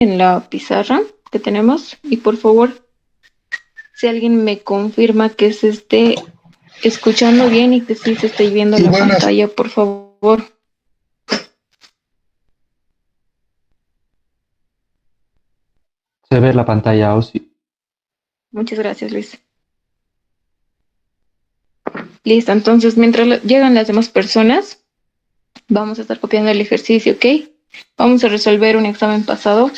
en la pizarra que tenemos y por favor, si alguien me confirma que se esté escuchando bien y que sí se esté viendo Sí, la buenas. pantalla, por favor. Se ve la pantalla, o sí. Muchas gracias, Luis. Listo, entonces mientras llegan las demás personas, vamos a estar copiando el ejercicio, ¿ok? Vamos a resolver un examen pasado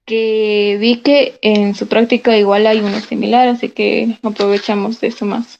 que vi que en su práctica igual hay uno similar, así que aprovechamos de eso más.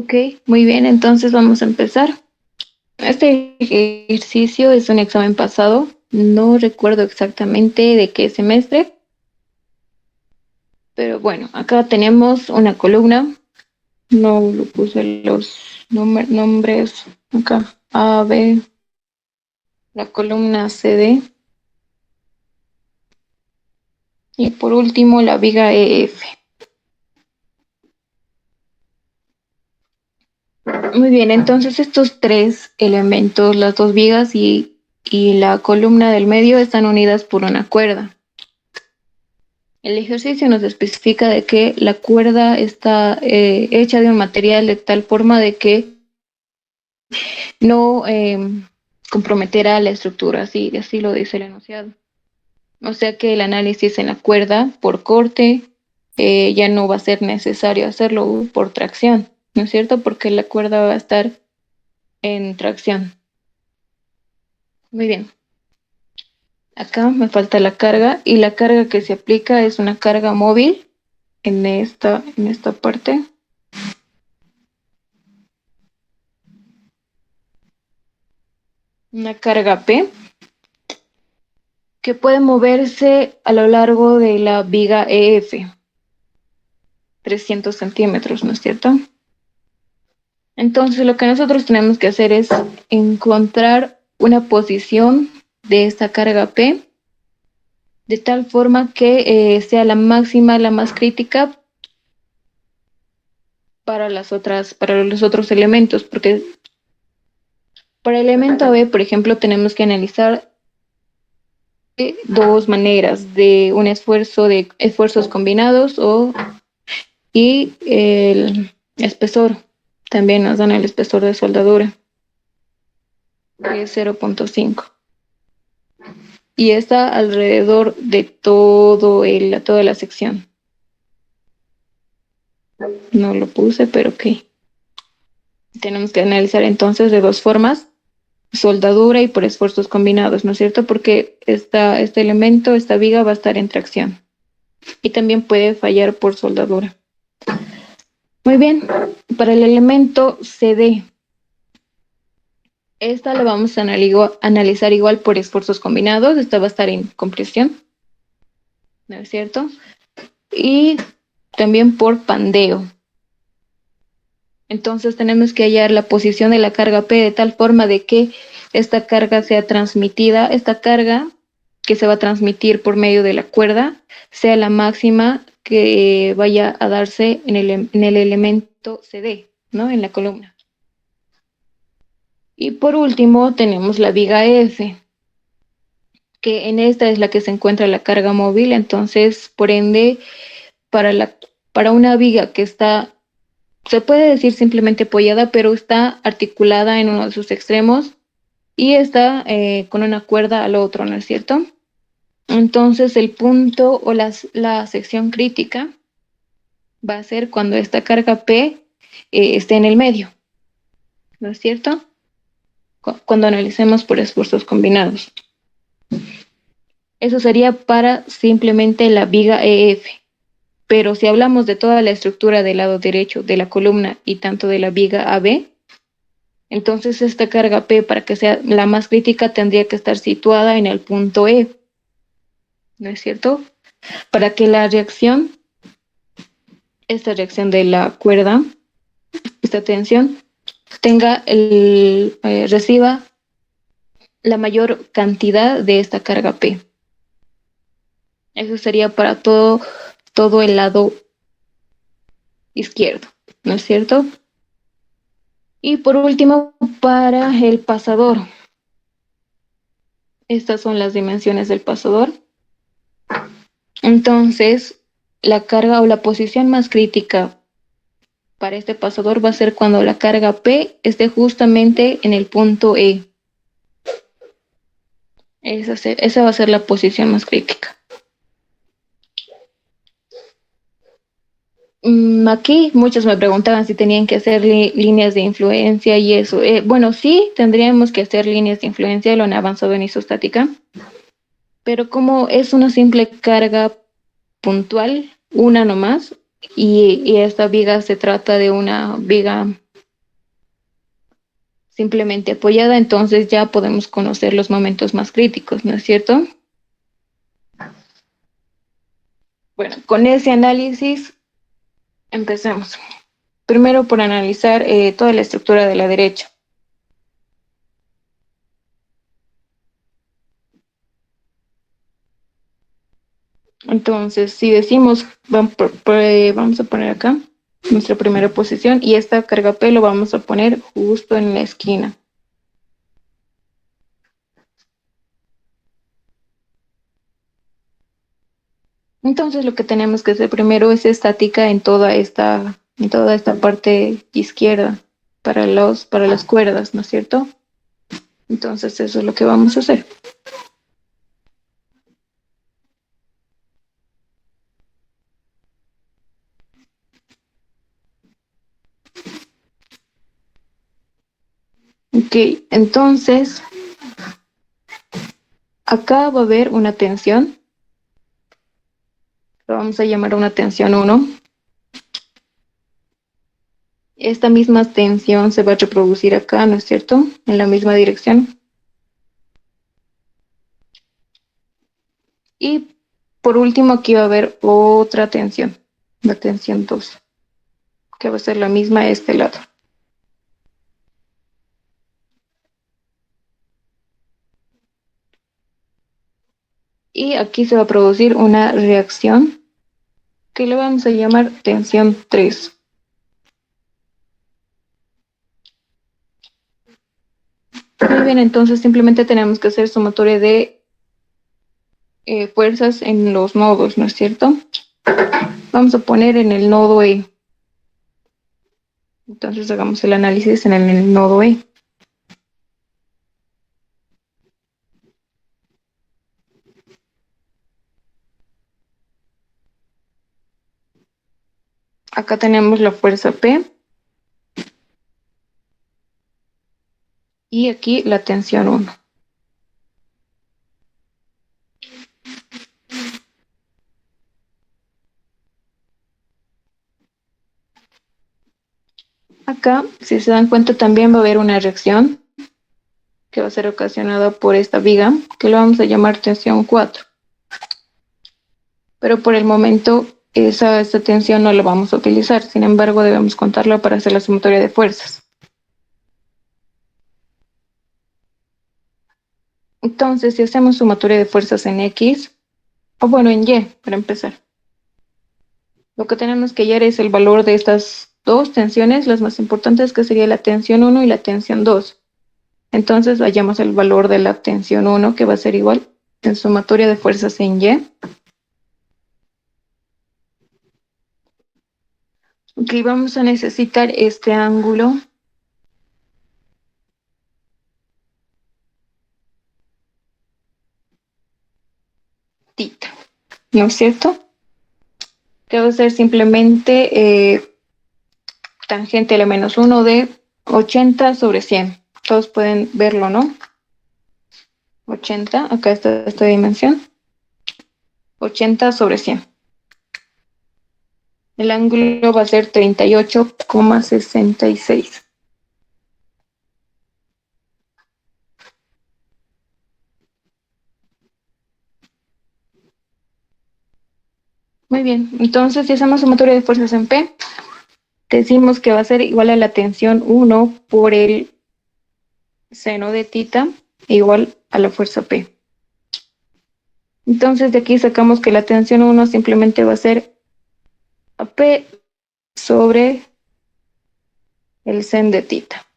Ok, muy bien, entonces vamos a empezar. Este ejercicio es un examen pasado, no recuerdo exactamente de qué semestre, pero bueno, acá tenemos una columna, no lo puse los nombres acá, A, B, la columna CD y por último la viga EF. Muy bien, entonces estos tres elementos, las dos vigas y la columna del medio están unidas por una cuerda. El ejercicio nos especifica de que la cuerda está hecha de un material de tal forma de que no comprometerá la estructura, así lo dice el enunciado. O sea que el análisis en la cuerda por corte ya no va a ser necesario hacerlo por tracción, ¿no es cierto? Porque la cuerda va a estar en tracción. Muy bien. Acá me falta la carga y la carga que se aplica es una carga móvil en esta parte. Una carga P que puede moverse a lo largo de la viga EF, 300 centímetros, ¿no es cierto? Entonces lo que nosotros tenemos que hacer es encontrar una posición de esta carga P de tal forma que sea la máxima, la más crítica para los otros elementos, porque para el elemento B, por ejemplo, tenemos que analizar de dos maneras, de un esfuerzo de esfuerzos combinados y el espesor. También nos dan el espesor de soldadura, que es 0.5. Y está alrededor de toda la sección. No lo puse, pero ok. Tenemos que analizar entonces de dos formas, soldadura y por esfuerzos combinados, ¿no es cierto? Porque este elemento, esta viga va a estar en tracción. Y también puede fallar por soldadura. Muy bien, para el elemento CD, esta la vamos a analizar igual por esfuerzos combinados, esta va a estar en compresión, ¿no es cierto? Y también por pandeo. Entonces tenemos que hallar la posición de la carga P de tal forma de que esta carga sea transmitida, esta carga que se va a transmitir por medio de la cuerda, sea la máxima que vaya a darse en el elemento CD, ¿no? En la columna. Y por último tenemos la viga F, que en esta es la que se encuentra la carga móvil, entonces por ende para una viga que está, se puede decir simplemente apoyada, pero está articulada en uno de sus extremos y está con una cuerda al otro, ¿no es cierto? Entonces el punto o la sección crítica va a ser cuando esta carga P esté en el medio, ¿no es cierto? Cuando analicemos por esfuerzos combinados. Eso sería para simplemente la viga EF. Pero si hablamos de toda la estructura del lado derecho de la columna y tanto de la viga AB, entonces esta carga P, para que sea la más crítica, tendría que estar situada en el punto E, ¿no es cierto? Para que esta reacción de la cuerda, esta tensión, reciba la mayor cantidad de esta carga P. Eso sería para todo el lado izquierdo, ¿no es cierto? Y por último, para el pasador. Estas son las dimensiones del pasador. Entonces, la carga o la posición más crítica para este pasador va a ser cuando la carga P esté justamente en el punto E. Esa va a ser la posición más crítica. Aquí muchos me preguntaban si tenían que hacer líneas de influencia y eso. Bueno, sí, tendríamos que hacer líneas de influencia, lo han avanzado en isostática, pero como es una simple carga puntual, una nomás, y esta viga se trata de una viga simplemente apoyada, entonces ya podemos conocer los momentos más críticos, ¿no es cierto? Bueno, con ese análisis empecemos. Primero por analizar toda la estructura de la derecha. Entonces, si decimos, vamos a poner acá nuestra primera posición y esta carga P lo vamos a poner justo en la esquina. Entonces, lo que tenemos que hacer primero es estática en toda esta parte izquierda para las cuerdas, ¿no es cierto? Entonces, eso es lo que vamos a hacer. Ok, entonces acá va a haber una tensión, lo vamos a llamar una tensión 1. Esta misma tensión se va a reproducir acá, ¿no es cierto? En la misma dirección. Y por último aquí va a haber otra tensión, la tensión 2, que va a ser la misma a este lado. Y aquí se va a producir una reacción que le vamos a llamar tensión 3. Muy bien, entonces simplemente tenemos que hacer sumatoria de fuerzas en los nodos, ¿no es cierto? Vamos a poner en el nodo E. Entonces hagamos el análisis en el nodo E. Acá tenemos la fuerza P y aquí la tensión 1. Acá, si se dan cuenta, también va a haber una reacción que va a ser ocasionada por esta viga, que lo vamos a llamar tensión 4. Pero por el momento esta tensión no la vamos a utilizar, sin embargo debemos contarla para hacer la sumatoria de fuerzas. Entonces, si hacemos sumatoria de fuerzas en X, o bueno, en Y, para empezar, lo que tenemos que hallar es el valor de estas dos tensiones, las más importantes, que sería la tensión 1 y la tensión 2. Entonces, hallamos el valor de la tensión 1, que va a ser igual en sumatoria de fuerzas en Y. Ok, vamos a necesitar este ángulo tita, ¿no es cierto? Que va a ser simplemente tangente a la menos 1 de 80 sobre 100. Todos pueden verlo, ¿no? 80, acá está esta dimensión. 80 sobre 100. El ángulo va a ser 38,66. Muy bien, entonces si hacemos sumatoria de fuerzas en P, decimos que va a ser igual a la tensión 1 por el seno de tita igual a la fuerza P. Entonces de aquí sacamos que la tensión 1 simplemente va a ser a P sobre el sen de tita.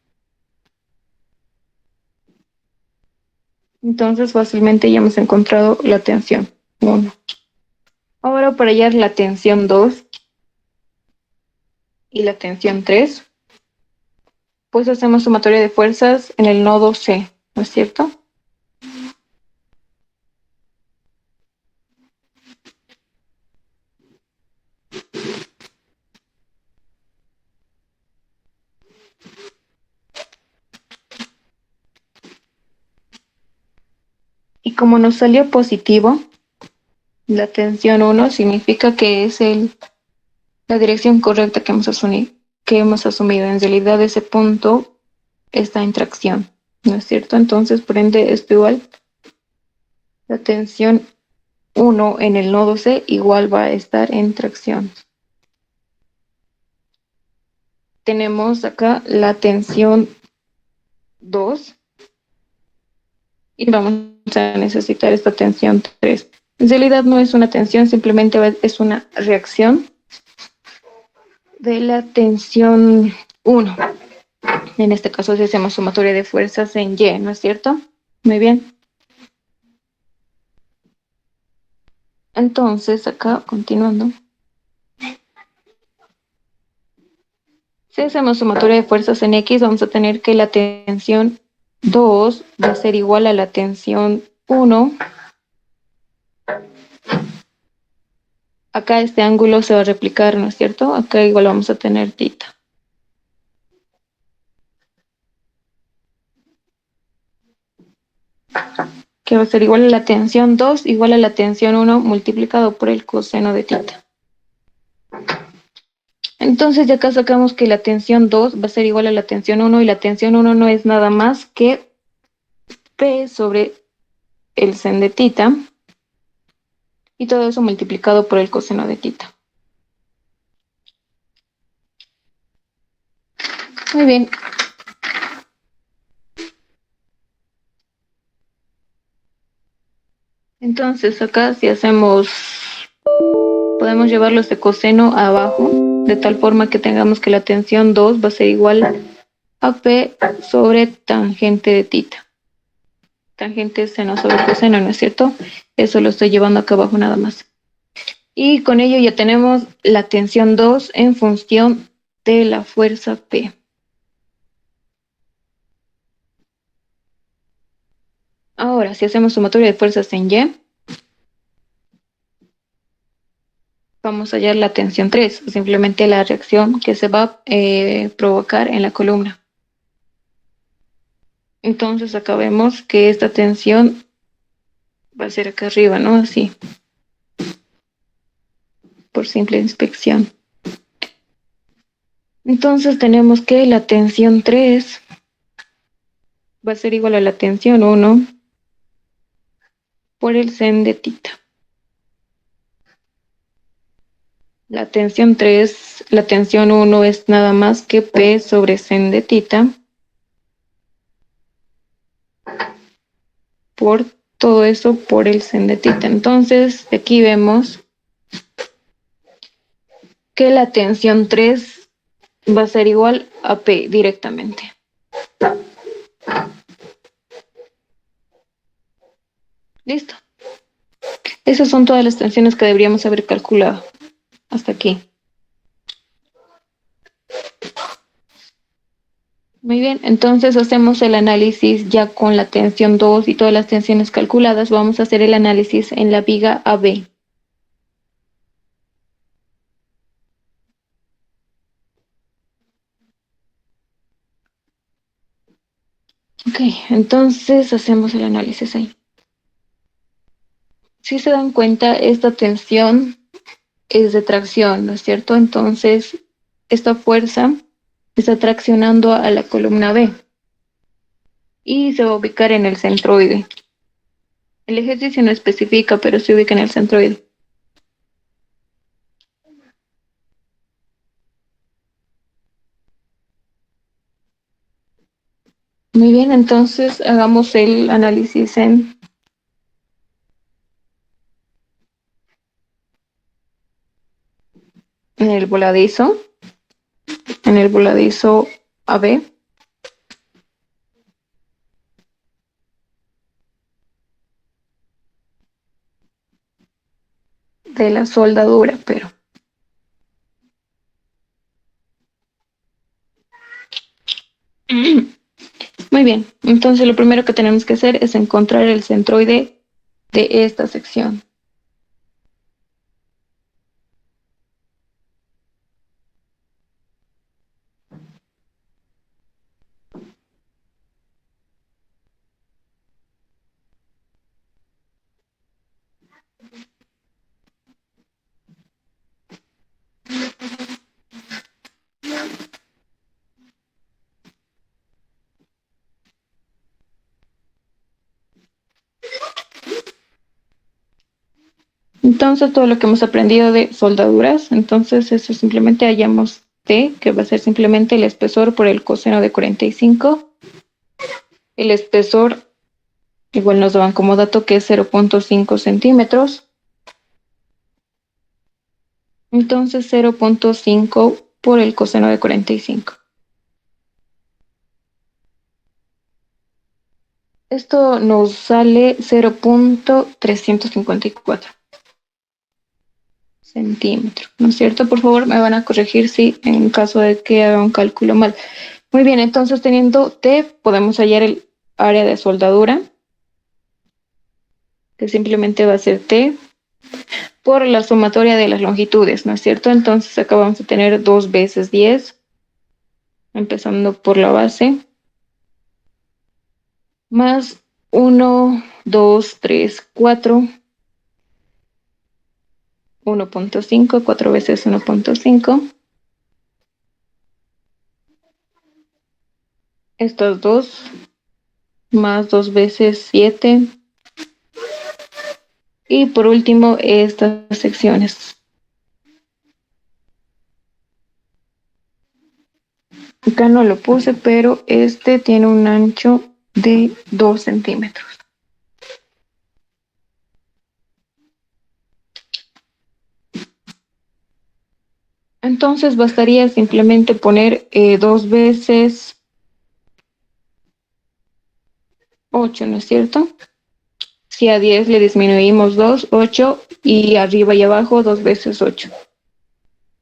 Entonces fácilmente ya hemos encontrado la tensión 1. Ahora para hallar la tensión 2 y la tensión 3, pues hacemos sumatoria de fuerzas en el nodo C, ¿no es cierto? Y como nos salió positivo, la tensión 1 significa que es la dirección correcta que hemos asumido. En realidad ese punto está en tracción, ¿no es cierto? Entonces, por ende, esto igual, la tensión uno en el nodo C igual va a estar en tracción. Tenemos acá la tensión 2 y vamos a necesitar esta tensión 3. En realidad no es una tensión, simplemente es una reacción de la tensión uno. En este caso, si hacemos sumatoria de fuerzas en Y, ¿no es cierto? Muy bien. Entonces, acá, continuando. Si hacemos sumatoria de fuerzas en X, vamos a tener que la tensión 2 va a ser igual a la tensión 1. Acá este ángulo se va a replicar, ¿no es cierto? Acá igual vamos a tener tita. Que va a ser igual a la tensión 2 igual a la tensión 1 multiplicado por el coseno de tita. Entonces de acá sacamos que la tensión 2 va a ser igual a la tensión 1 y la tensión 1 no es nada más que P sobre el sen de tita y todo eso multiplicado por el coseno de tita. Muy bien. Entonces acá si hacemos, podemos llevarlo este coseno abajo, de tal forma que tengamos que la tensión 2 va a ser igual a P sobre tangente de tita. Tangente es seno sobre coseno, ¿no es cierto? Eso lo estoy llevando acá abajo nada más. Y con ello ya tenemos la tensión 2 en función de la fuerza P. Ahora, si hacemos sumatoria de fuerzas en Y, vamos a hallar la tensión 3, simplemente la reacción que se va a provocar en la columna. Entonces acá vemos que esta tensión va a ser acá arriba, ¿no? Así, por simple inspección. Entonces tenemos que la tensión 3 va a ser igual a la tensión 1 por el sen de tita. La tensión 3, la tensión 1 es nada más que P sobre sen de tita por todo eso por el sen de tita. Entonces, aquí vemos que la tensión 3 va a ser igual a P directamente. Listo. Esas son todas las tensiones que deberíamos haber calculado hasta aquí. Muy bien, entonces hacemos el análisis ya con la tensión 2 y todas las tensiones calculadas. Vamos a hacer el análisis en la viga AB. Ok, entonces hacemos el análisis ahí. Si se dan cuenta, esta tensión es de tracción, ¿no es cierto? Entonces, esta fuerza está traccionando a la columna B y se va a ubicar en el centroide. El ejercicio no especifica, pero se ubica en el centroide. Muy bien, entonces hagamos el análisis en el voladizo AB. De la soldadura, pero. Muy bien, entonces lo primero que tenemos que hacer es encontrar el centroide de esta sección. Entonces, todo lo que hemos aprendido de soldaduras, entonces eso simplemente hallamos T, que va a ser simplemente el espesor por el coseno de 45. El espesor, igual nos daban como dato que es 0.5 centímetros. Entonces, 0.5 por el coseno de 45. Esto nos sale 0.354 centímetros, ¿no es cierto? Por favor, me van a corregir si en caso de que haga un cálculo mal. Muy bien, entonces teniendo T, podemos hallar el área de soldadura, que simplemente va a ser T por la sumatoria de las longitudes, ¿no es cierto? Entonces acá vamos a tener 2 veces 10, empezando por la base, más 1, 2, 3, 4, 1.5, 4 veces 1.5. Estas dos, más 2 veces 7. Y por último, estas secciones. Acá no lo puse, pero este tiene un ancho de 2 centímetros. Entonces bastaría simplemente poner 2 veces 8, ¿no es cierto? Si a 10 le disminuimos 2, 8, y arriba y abajo 2 veces 8,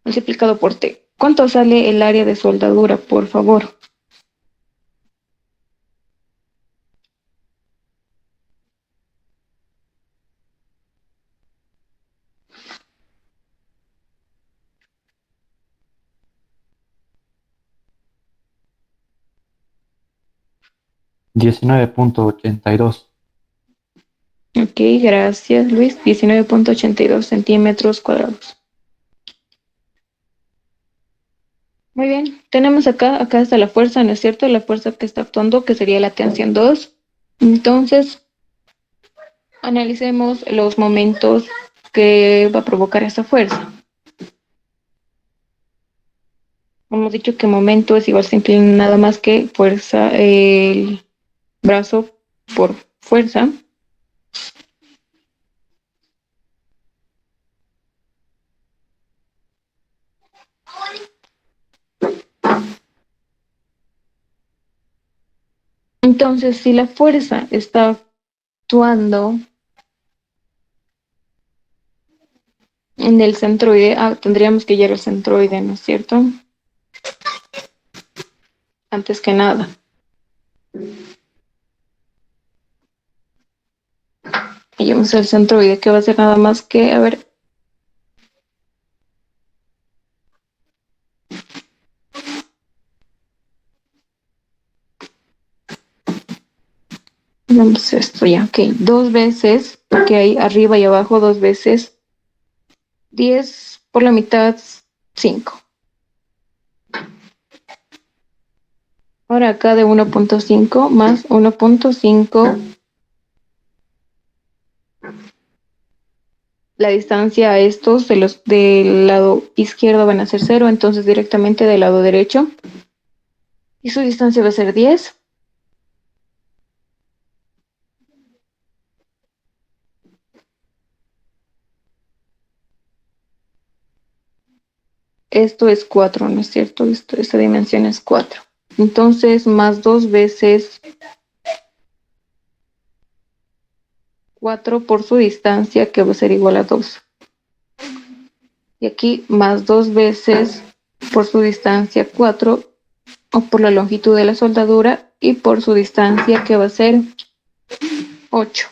multiplicado por T. ¿Cuánto sale el área de soldadura, por favor? $19.82. Ok, gracias Luis. 19.82 centímetros cuadrados. Muy bien, tenemos acá está la fuerza, ¿no es cierto? La fuerza que está actuando, que sería la tensión 2. Entonces, analicemos los momentos que va a provocar esa fuerza. Hemos dicho que momento es igual simple nada más que fuerza, el brazo por fuerza. Entonces, si la fuerza está actuando en el centroide, tendríamos que llegar al centroide, ¿no es cierto? Antes que nada. Y llegamos al centroide, que va a ser nada más que, a ver, vamos esto ya, ok, 2 veces, porque hay arriba y abajo 2 veces 10 por la mitad, 5. Ahora acá de 1.5 más 1.5, la distancia a estos de los del lado izquierdo van a ser 0, entonces directamente del lado derecho. Y su distancia va a ser 10. Esto es 4, ¿no es cierto? Esta dimensión es 4. Entonces, más 2 veces 4 por su distancia, que va a ser igual a 2. Y aquí más 2 veces por su distancia 4, o por la longitud de la soldadura, y por su distancia, que va a ser 8.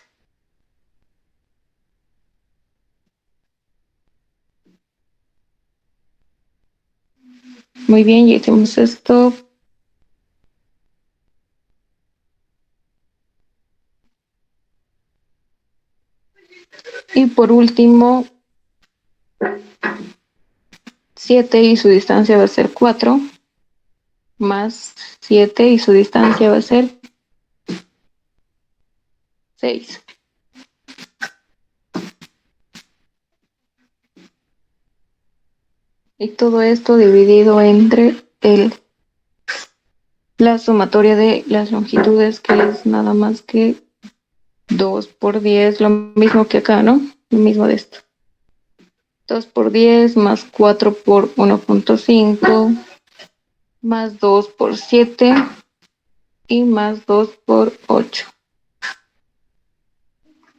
Muy bien, ya hicimos esto. Y por último, 7 y su distancia va a ser 4, más 7 y su distancia va a ser 6. Y todo esto dividido entre la sumatoria de las longitudes, que es nada más que 2 por 10, lo mismo que acá, ¿no? Lo mismo de esto. 2 por 10 más 4 por 1.5 más 2 por 7 y más 2 por 8.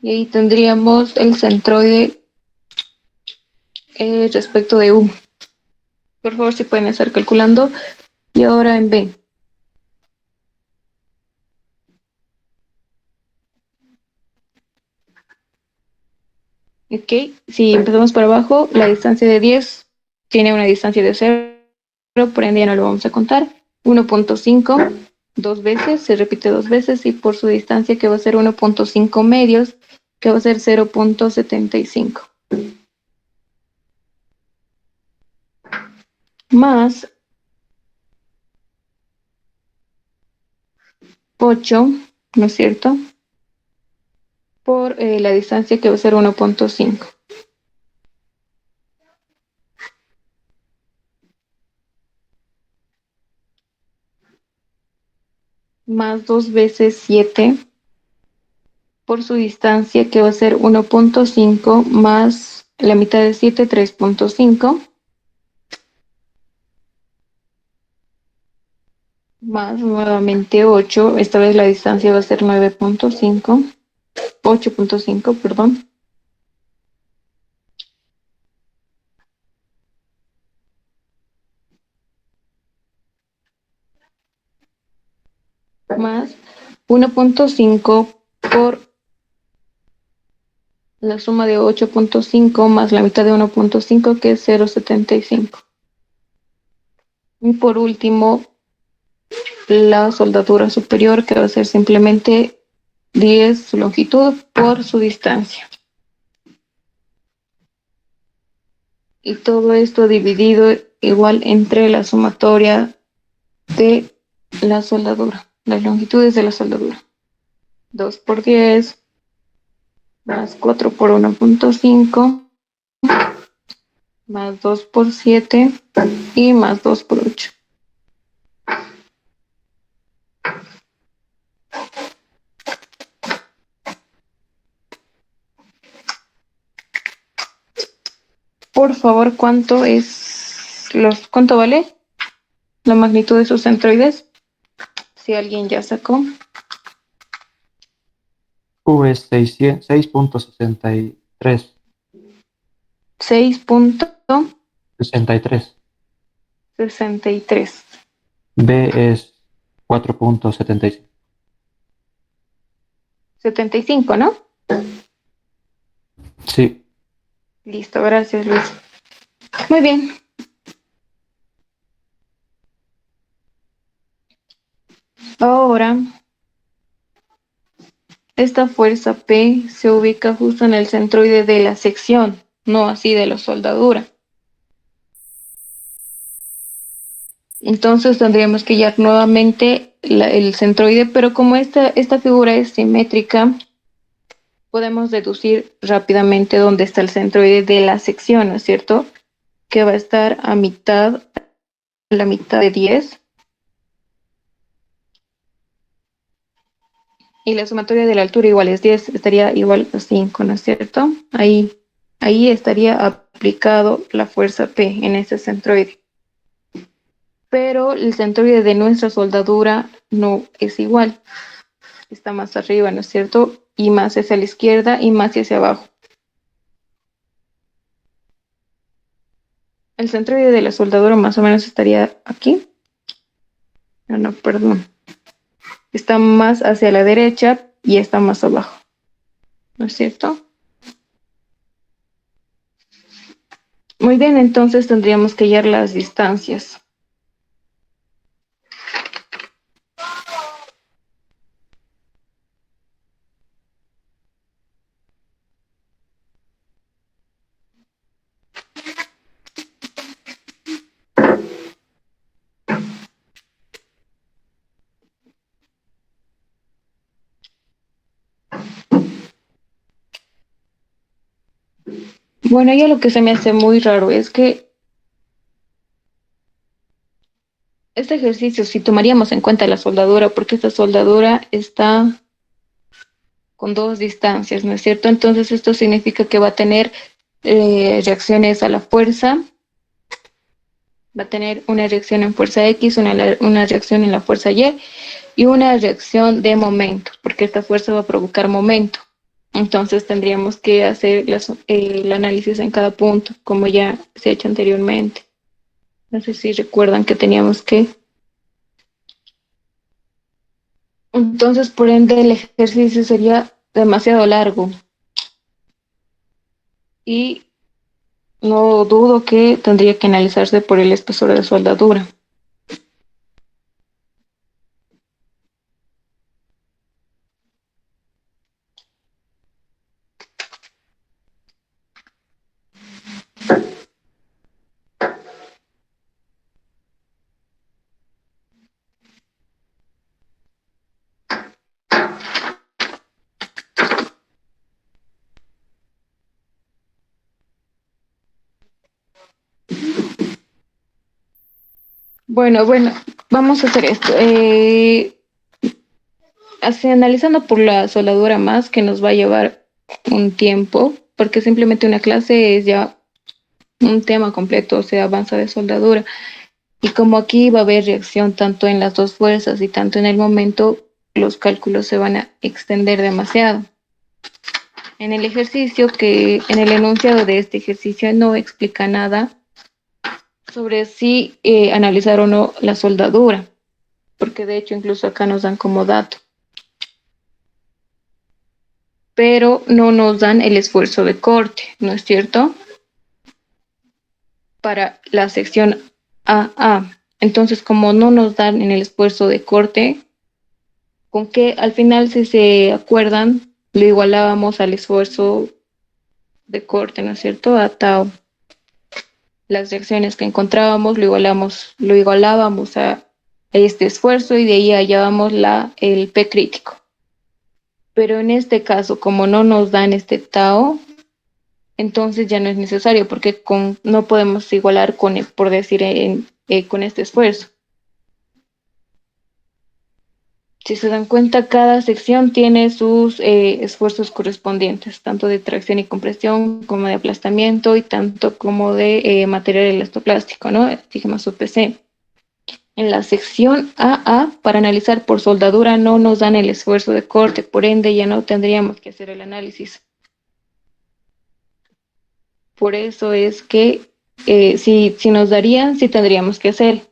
Y ahí tendríamos el centroide respecto de U. Por favor, si pueden estar calculando. Y ahora en B. Ok, si empezamos por abajo, la distancia de 10 tiene una distancia de 0, por ende ya no lo vamos a contar. 1.5 dos veces, se repite dos veces, y por su distancia, que va a ser 1.5 medios, que va a ser 0.75. Más 8, ¿no es cierto? Por la distancia, que va a ser 1.5. Más 2 veces 7 por su distancia, que va a ser 1.5 más la mitad de 7, 3.5, más nuevamente 8, esta vez la distancia va a ser 9.5, 8.5, perdón, más 1.5 por la suma de 8.5 más la mitad de 1.5, que es 0.75. Y por último, la soldadura superior, que va a ser simplemente 10 su longitud por su distancia. Y todo esto dividido igual entre la sumatoria de la soldadura, las longitudes de la soldadura. 2 por 10 más 4 por 1.5 más 2 por 7 y más 2 por 8. Por favor, ¿cuánto vale la magnitud de sus centroides? Si alguien ya sacó. Q es 6.63. 63. 6.63. B es 4.75. 75, ¿no? Sí. Listo, gracias, Luis. Muy bien. Ahora, esta fuerza P se ubica justo en el centroide de la sección, no así de la soldadura. Entonces tendríamos que hallar nuevamente el centroide, pero como esta figura es simétrica, podemos deducir rápidamente dónde está el centroide de la sección, ¿no es cierto? Que va a estar a la mitad de 10, y la sumatoria de la altura igual es 10, estaría igual a 5, ¿no es cierto? Ahí estaría aplicado la fuerza P en ese centroide. Pero el centroide de nuestra soldadura no es igual, está más arriba, ¿no es cierto? Y más hacia la izquierda y más hacia abajo. El centroide de la soldadura más o menos estaría aquí. No, perdón. Está más hacia la derecha y está más abajo, ¿no es cierto? Muy bien, entonces tendríamos que hallar las distancias. Bueno, ya lo que se me hace muy raro es que Este ejercicio, si tomaríamos en cuenta la soldadura, porque esta soldadura está con dos distancias, ¿no es cierto? Entonces esto significa que va a tener reacciones a la fuerza, va a tener una reacción en fuerza X, una reacción en la fuerza y una reacción de momento, porque esta fuerza va a provocar momento. Entonces tendríamos que hacer el análisis en cada punto, como ya se ha hecho anteriormente. No sé si recuerdan que teníamos que. Entonces, por ende, el ejercicio sería demasiado largo y no dudo que tendría que analizarse por el espesor de soldadura. Bueno, vamos a hacer esto. Así, analizando por la soldadura más, que nos va a llevar un tiempo, porque simplemente una clase es ya un tema completo, o sea, avanza de soldadura. Y como aquí va a haber reacción tanto en las dos fuerzas y tanto en el momento, los cálculos se van a extender demasiado. En el ejercicio, que en el enunciado de este ejercicio no explica nada sobre si analizar o no la soldadura, porque de hecho incluso acá nos dan como dato, pero no nos dan el esfuerzo de corte, ¿no es cierto? Para la sección AA. Entonces, como no nos dan en el esfuerzo de corte, con que al final, si se acuerdan, lo igualábamos al esfuerzo de corte, ¿no es cierto? A tau. Las reacciones que encontrábamos lo igualábamos a este esfuerzo y de ahí hallábamos el P crítico. Pero en este caso, como no nos dan este tau, entonces ya no es necesario porque no podemos igualar con, por decir, con este esfuerzo. Si se dan cuenta, cada sección tiene sus esfuerzos correspondientes, tanto de tracción y compresión, como de aplastamiento y tanto como de material elastoplástico, ¿no? Sigma UPC. En la sección AA, para analizar por soldadura, no nos dan el esfuerzo de corte, por ende ya no tendríamos que hacer el análisis. Por eso es que si nos darían, sí tendríamos que hacer,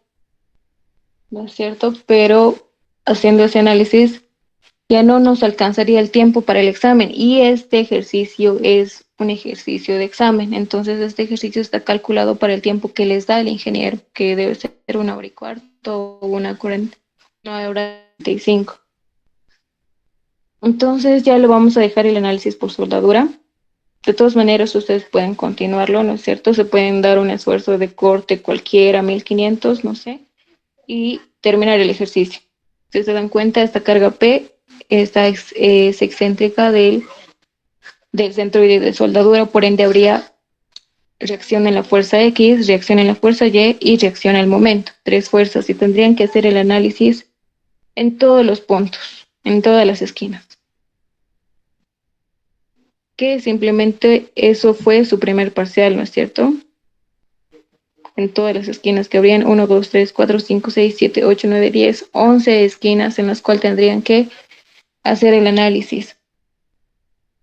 ¿no es cierto? Pero haciendo ese análisis ya no nos alcanzaría el tiempo para el examen y este ejercicio es un ejercicio de examen. Entonces este ejercicio está calculado para el tiempo que les da el ingeniero, que debe ser 1 hora y cuarto o 1 hora 45. Entonces ya lo vamos a dejar el análisis por soldadura. De todas maneras, ustedes pueden continuarlo, ¿no es cierto? Se pueden dar un esfuerzo de corte cualquiera, 1500, no sé, y terminar el ejercicio. Si se dan cuenta, esta carga P es excéntrica del centroide de soldadura, por ende habría reacción en la fuerza X, reacción en la fuerza Y reacción al momento. Tres fuerzas y tendrían que hacer el análisis en todos los puntos, en todas las esquinas. Que simplemente eso fue su primer parcial, ¿no es cierto? En todas las esquinas que habrían 1, 2, 3, 4, 5, 6, 7, 8, 9, 10, 11 esquinas en las cuales tendrían que hacer el análisis.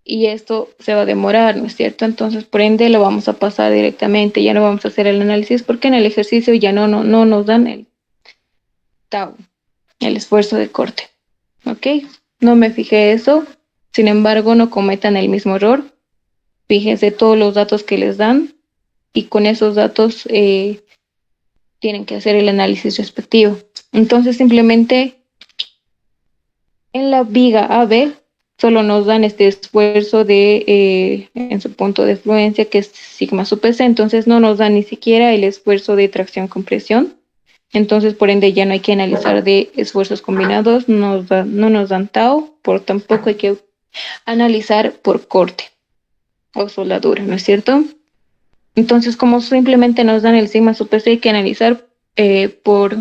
Y esto se va a demorar, ¿no es cierto? Entonces, por ende, lo vamos a pasar directamente, ya no vamos a hacer el análisis porque en el ejercicio ya no nos dan el tau, el esfuerzo de corte, ¿ok? No me fijé eso, sin embargo, no cometan el mismo error, fíjense todos los datos que les dan y con esos datos tienen que hacer el análisis respectivo. Entonces, simplemente en la viga AB solo nos dan este esfuerzo en su punto de fluencia, que es sigma sub PC, entonces no nos dan ni siquiera el esfuerzo de tracción-compresión. Entonces, por ende, ya no hay que analizar de esfuerzos combinados, no nos dan tau, por tampoco hay que analizar por corte o soldadura, ¿no es cierto? Entonces, como simplemente nos dan el sigma sub PC, hay que analizar por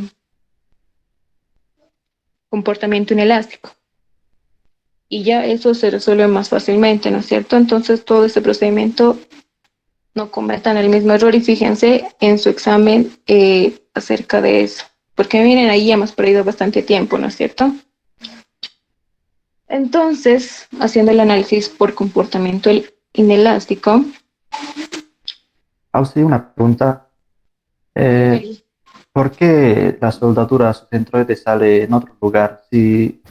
comportamiento inelástico. Y ya eso se resuelve más fácilmente, ¿no es cierto? Entonces todo este procedimiento no cometan el mismo error y fíjense en su examen acerca de eso, porque miren, ahí ya hemos perdido bastante tiempo, ¿no es cierto? Entonces, haciendo el análisis por comportamiento inelástico, Ausi, una pregunta. Eh, Mary, ¿Por qué la soldadura a su centroide sale en otro lugar si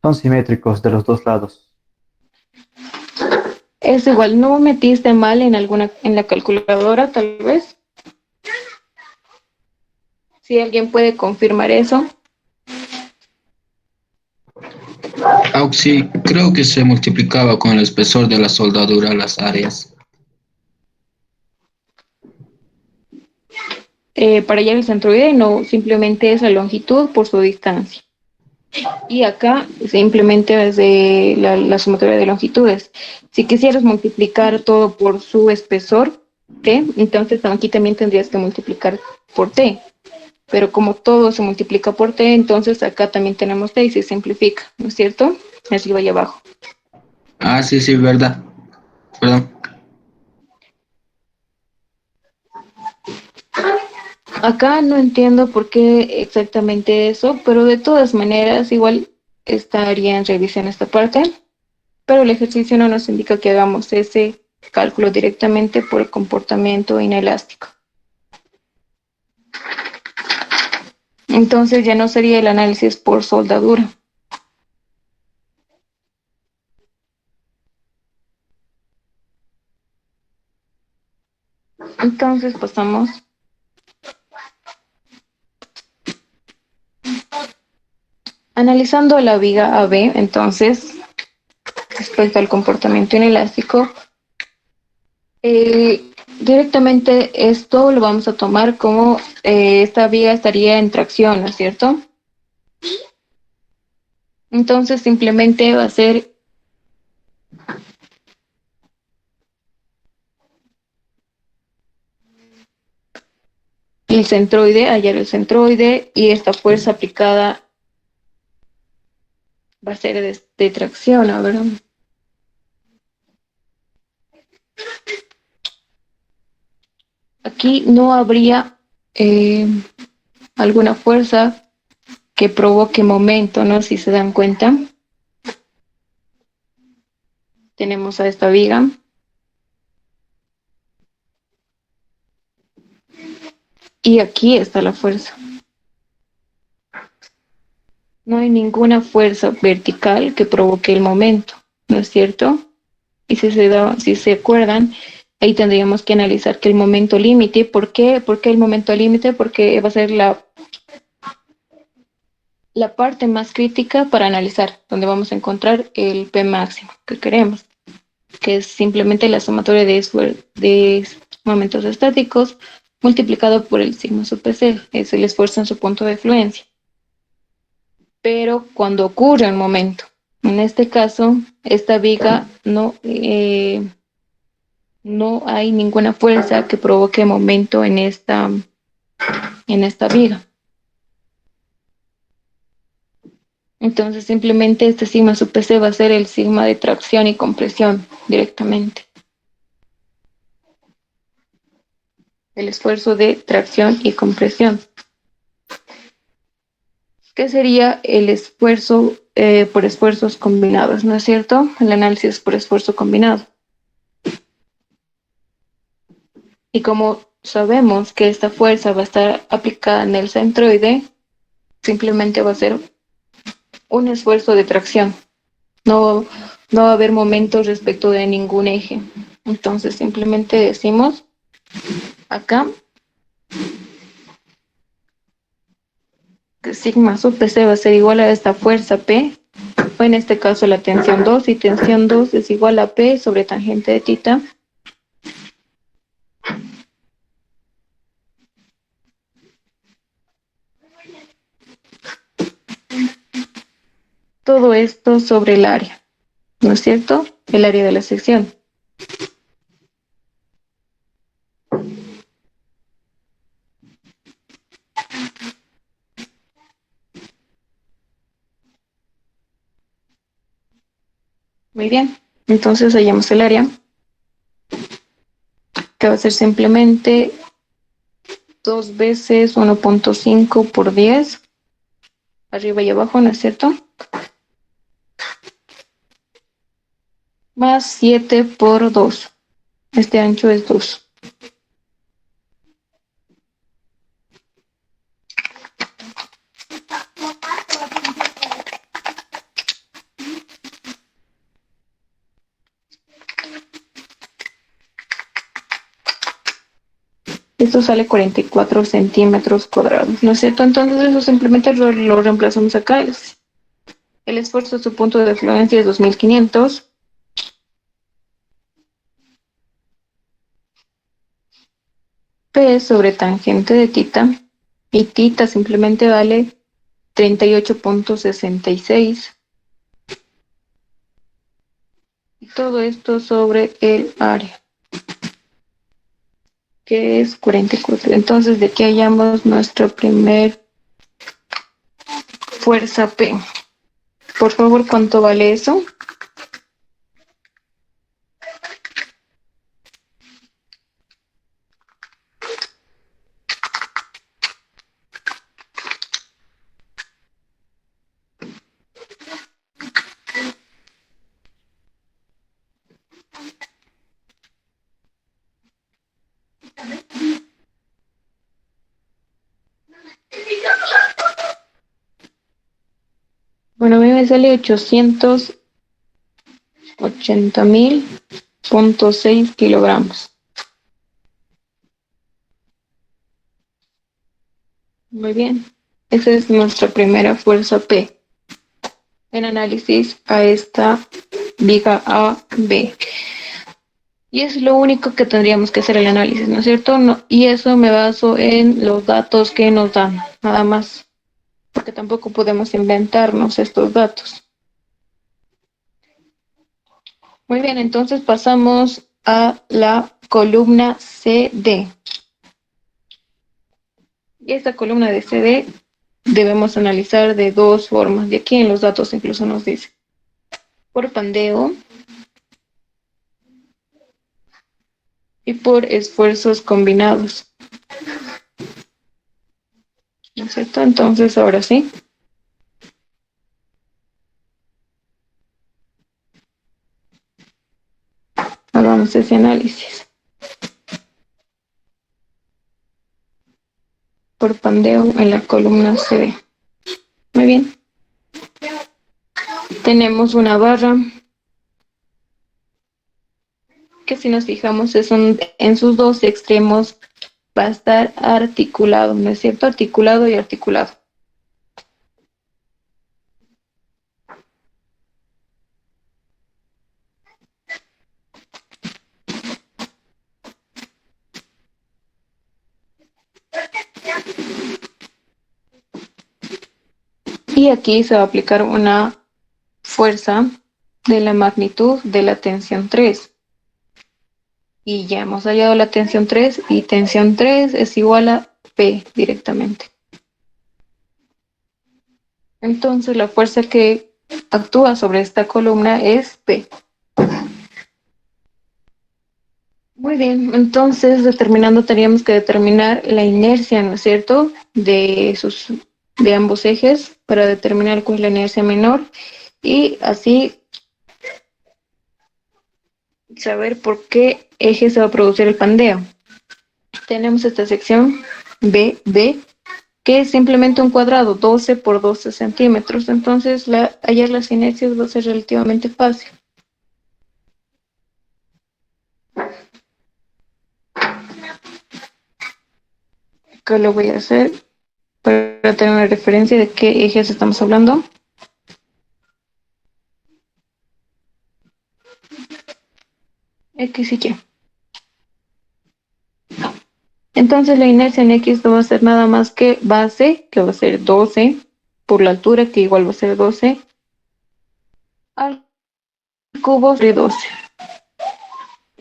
son simétricos de los dos lados? es igual, ¿no metiste mal en alguna, en la calculadora, tal vez? Si alguien puede confirmar eso. Auxi, creo que se multiplicaba con el espesor de la soldadura las áreas. Para hallar el centroide, no, simplemente es la longitud por su distancia. Y acá simplemente es de la sumatoria de longitudes. Si quisieras multiplicar todo por su espesor, t, entonces aquí también tendrías que multiplicar por t. Pero como todo se multiplica por t, entonces acá también tenemos t y se simplifica, ¿no es cierto? Arriba y abajo. Ah, sí, sí, verdad. Perdón. Acá no entiendo por qué exactamente eso, pero de todas maneras igual estaría en revisión esta parte, pero el ejercicio no nos indica que hagamos ese cálculo directamente por el comportamiento inelástico. Entonces ya no sería el análisis por soldadura. Entonces pasamos analizando la viga AB, entonces respecto al comportamiento inelástico, directamente esto lo vamos a tomar como esta viga estaría en tracción, ¿no es cierto? Entonces simplemente va a ser el centroide, hallar el centroide y esta fuerza aplicada va a ser de tracción, a ver. Aquí no habría eh, alguna fuerza que provoque momento, ¿no? Si se dan cuenta, tenemos a esta viga y aquí está la fuerza. No hay ninguna fuerza vertical que provoque el momento, ¿no es cierto? Y si se acuerdan, ahí tendríamos que analizar que el momento límite, ¿por qué? ¿Por qué el momento límite? Porque va a ser la parte más crítica para analizar, donde vamos a encontrar el P máximo que queremos, que es simplemente la sumatoria de momentos estáticos multiplicado por el sigma sub PC, es el esfuerzo en su punto de fluencia. Pero cuando ocurre un momento, en este caso, esta viga no hay ninguna fuerza que provoque momento en esta viga. Entonces simplemente este sigma sub PC va a ser el sigma de tracción y compresión directamente. El esfuerzo de tracción y compresión. ¿Qué sería el esfuerzo por esfuerzos combinados? ¿No es cierto? El análisis por esfuerzo combinado. Y como sabemos que esta fuerza va a estar aplicada en el centroide, simplemente va a ser un esfuerzo de tracción. No, no va a haber momentos respecto de ningún eje. Entonces simplemente decimos acá que sigma sub PC va a ser igual a esta fuerza P, o en este caso la tensión 2, y tensión 2 es igual a P sobre tangente de tita. Todo esto sobre el área, ¿no es cierto? El área de la sección. Muy bien. Entonces hallamos el área, que va a ser simplemente 2 veces 1.5 por 10, arriba y abajo, ¿no es cierto? Más 7 por 2. Este ancho es 2. Esto sale 44 centímetros cuadrados, ¿no es cierto? Entonces eso simplemente lo reemplazamos acá. El esfuerzo, su punto de fluencia es 2500. P sobre tangente de tita. Y tita simplemente vale 38.66. Y todo esto sobre el área, que es 44. Entonces de aquí hallamos nuestra primer fuerza P. Por favor, ¿cuánto vale eso? Bueno, a mí me sale 880.000.6 kilogramos. Muy bien. Esa es nuestra primera fuerza P en análisis a esta viga AB. Y es lo único que tendríamos que hacer el análisis, ¿no es cierto? No, y eso me baso en los datos que nos dan, nada más, porque tampoco podemos inventarnos estos datos. Muy bien, entonces pasamos a la columna CD. Y esta columna de CD debemos analizar de dos formas. De aquí en los datos incluso nos dice. Por pandeo y por esfuerzos combinados. ¿No es cierto? Entonces, ahora sí. Hagamos ese análisis. Por pandeo en la columna CD. Muy bien. Tenemos una barra que si nos fijamos en sus dos extremos va a estar articulado, ¿no es cierto? Articulado y articulado. Y aquí se va a aplicar una fuerza de la magnitud de la tensión 3. Y ya hemos hallado la tensión 3 y tensión 3 es igual a P directamente. Entonces la fuerza que actúa sobre esta columna es P. Muy bien, entonces determinando teníamos que determinar la inercia, ¿no es cierto?, de ambos ejes para determinar cuál es la inercia menor y así saber por qué eje se va a producir el pandeo. Tenemos esta sección BD, que es simplemente un cuadrado, 12 por 12 centímetros, entonces hallar las inercias va a ser relativamente fácil. Acá lo voy a hacer para tener una referencia de qué ejes estamos hablando. X y Y. Entonces la inercia en X no va a ser nada más que base, que va a ser 12, por la altura, que igual va a ser 12, al cubo de 12.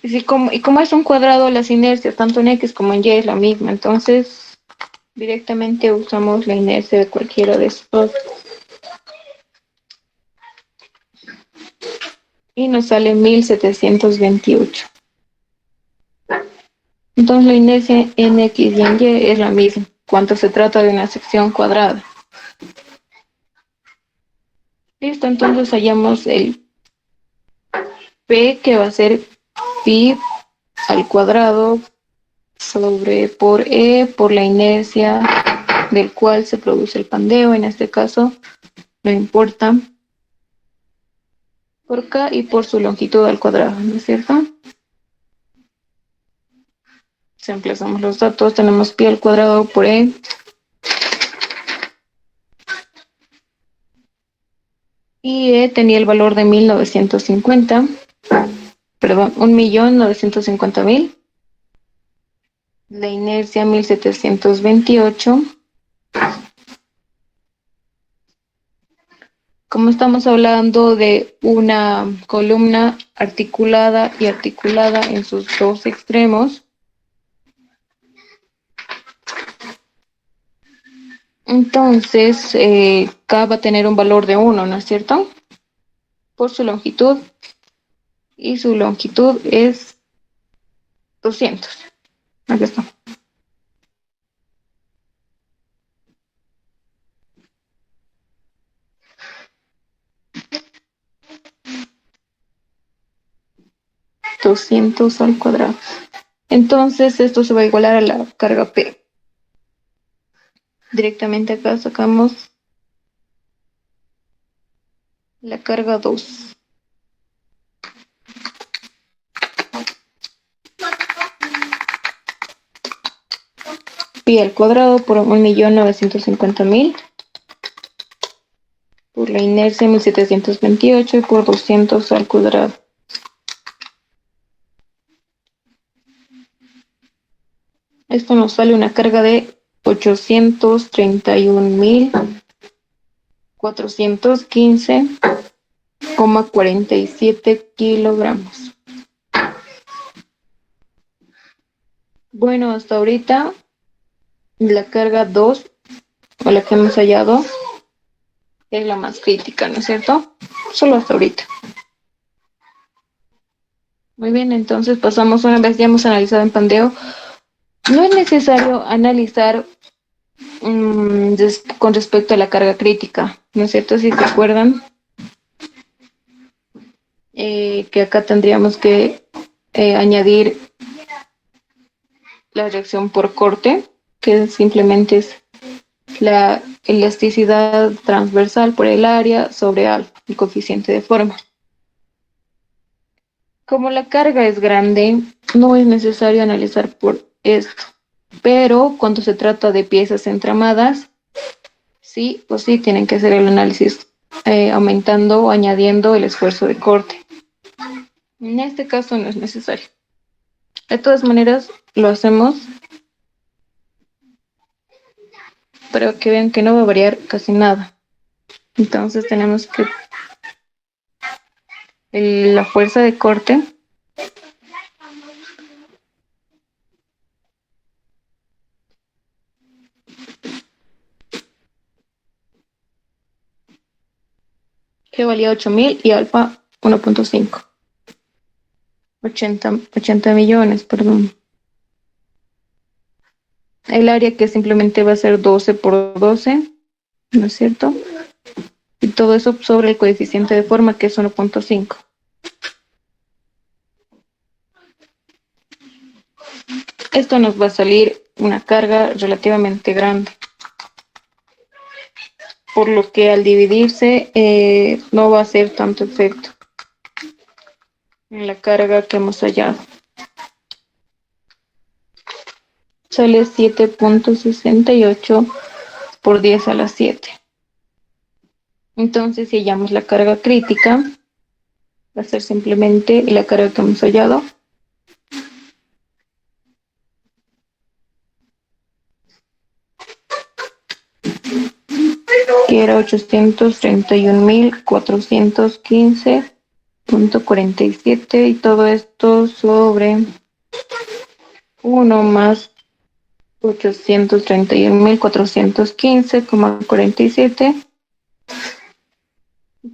Y como es un cuadrado, las inercias, tanto en X como en Y, es la misma. Entonces, directamente usamos la inercia de cualquiera de estos. y nos sale 1728. Entonces la inercia en X y en Y es la misma cuando se trata de una sección cuadrada. Listo, entonces hallamos el P, que va a ser pi al cuadrado sobre por E por la inercia del cual se produce el pandeo, en este caso no importa, por K y por su longitud al cuadrado, ¿no es cierto? Si emplazamos los datos, tenemos pi al cuadrado por E y E tenía el valor de 1950, perdón, 1.950.000, la inercia 1728. Como estamos hablando de una columna articulada y articulada en sus dos extremos, entonces K va a tener un valor de 1, ¿no es cierto? Por su longitud, y su longitud es 200. Aquí está. $200 al cuadrado. Entonces esto se va a igualar a la carga P. Directamente acá sacamos la carga 2. Pi al cuadrado por 1.950.000 por la inercia 1728 y por 200 al cuadrado. Esto nos sale una carga de 831.415,47 kilogramos. Bueno, hasta ahorita la carga 2, o la que hemos hallado, es la más crítica, ¿no es cierto? Solo hasta ahorita. Muy bien, entonces pasamos, una vez ya hemos analizado en pandeo, no es necesario analizar con respecto a la carga crítica, ¿no es cierto? Si se acuerdan, que acá tendríamos que añadir la reacción por corte, que simplemente es la elasticidad transversal por el área sobre alfa, el coeficiente de forma. Como la carga es grande, no es necesario analizar por esto, pero cuando se trata de piezas entramadas, sí o sí tienen que hacer el análisis aumentando o añadiendo el esfuerzo de corte. En este caso no es necesario. De todas maneras, lo hacemos para que vean que no va a variar casi nada. Entonces tenemos que la fuerza de corte que valía 8.000 y alfa 1.5. 80 millones, perdón. El área que simplemente va a ser 12 por 12, ¿no es cierto? Y todo eso sobre el coeficiente de forma, que es 1.5. Esto nos va a salir una carga relativamente grande, por lo que al dividirse no va a hacer tanto efecto en la carga que hemos hallado. Sale 7.68 por 10 a la 7. Entonces, si hallamos la carga crítica, va a ser simplemente la carga que hemos hallado que era 831.415.47 y todo esto sobre 1 más 831.415,47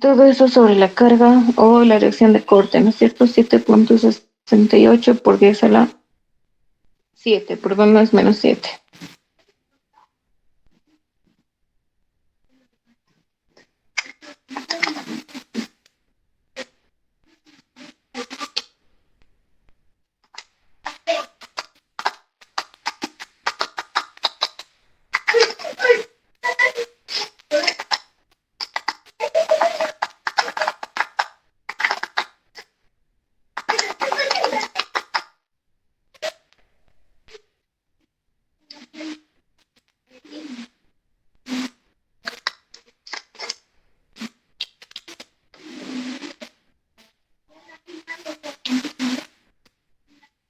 Todo eso sobre la carga o la reacción de corte, ¿no es cierto? 7,68 por 10 a la 7, perdón, no es menos 7.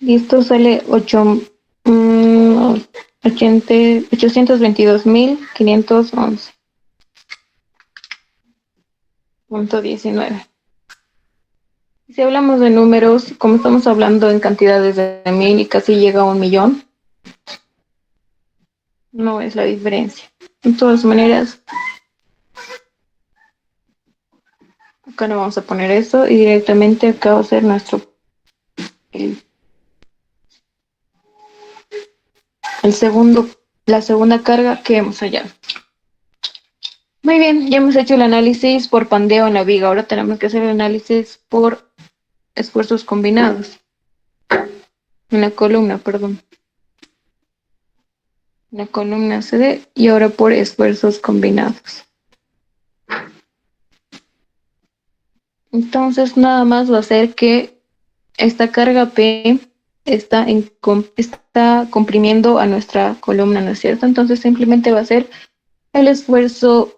Y esto sale 819. Si hablamos de números, como estamos hablando en cantidades de 1000 y casi llega a 1 millón, no es la diferencia. De todas maneras, acá no vamos a poner eso y directamente acá va a ser el, el segundo, la segunda carga que hemos hallado. Muy bien, ya hemos hecho el análisis por pandeo en la viga. Ahora tenemos que hacer el análisis por esfuerzos combinados. En la columna, perdón. En la columna CD y ahora por esfuerzos combinados. Entonces nada más va a ser que esta carga P está comprimiendo a nuestra columna, ¿no es cierto? Entonces simplemente va a ser el esfuerzo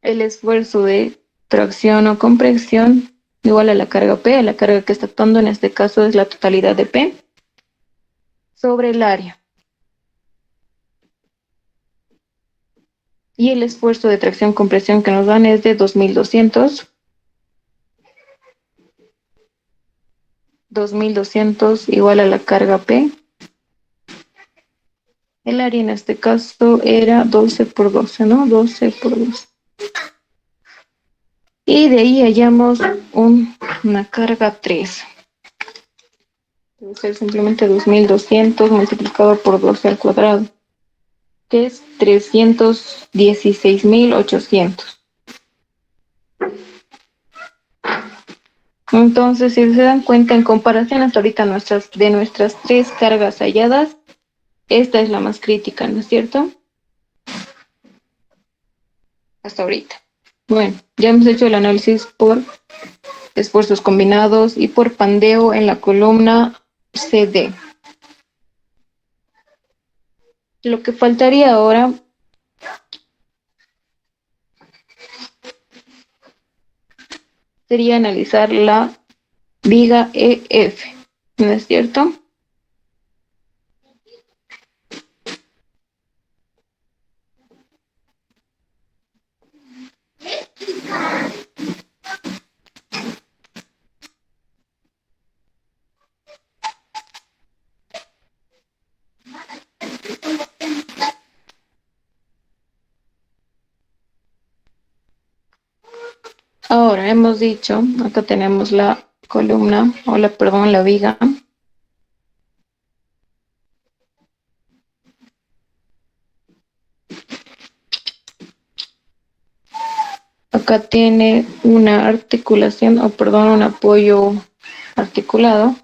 de tracción o compresión igual a la carga P. La carga que está actuando en este caso es la totalidad de P sobre el área. Y el esfuerzo de tracción-compresión que nos dan es de 2200. 2200 igual a la carga P. El área en este caso era 12 por 12, ¿no? 12 por 12. Y de ahí hallamos una carga 3. Debe ser simplemente 2200 multiplicado por 12 al cuadrado, que es 316.800. Entonces, si se dan cuenta, en comparación hasta ahorita de nuestras tres cargas halladas, esta es la más crítica, ¿no es cierto? Hasta ahorita. Bueno, ya hemos hecho el análisis por esfuerzos combinados y por pandeo en la columna CD. Lo que faltaría ahora sería analizar la viga EF, ¿no es cierto? Ahora hemos dicho, acá tenemos la columna, perdón, la viga. Acá tiene una articulación, un apoyo articulado.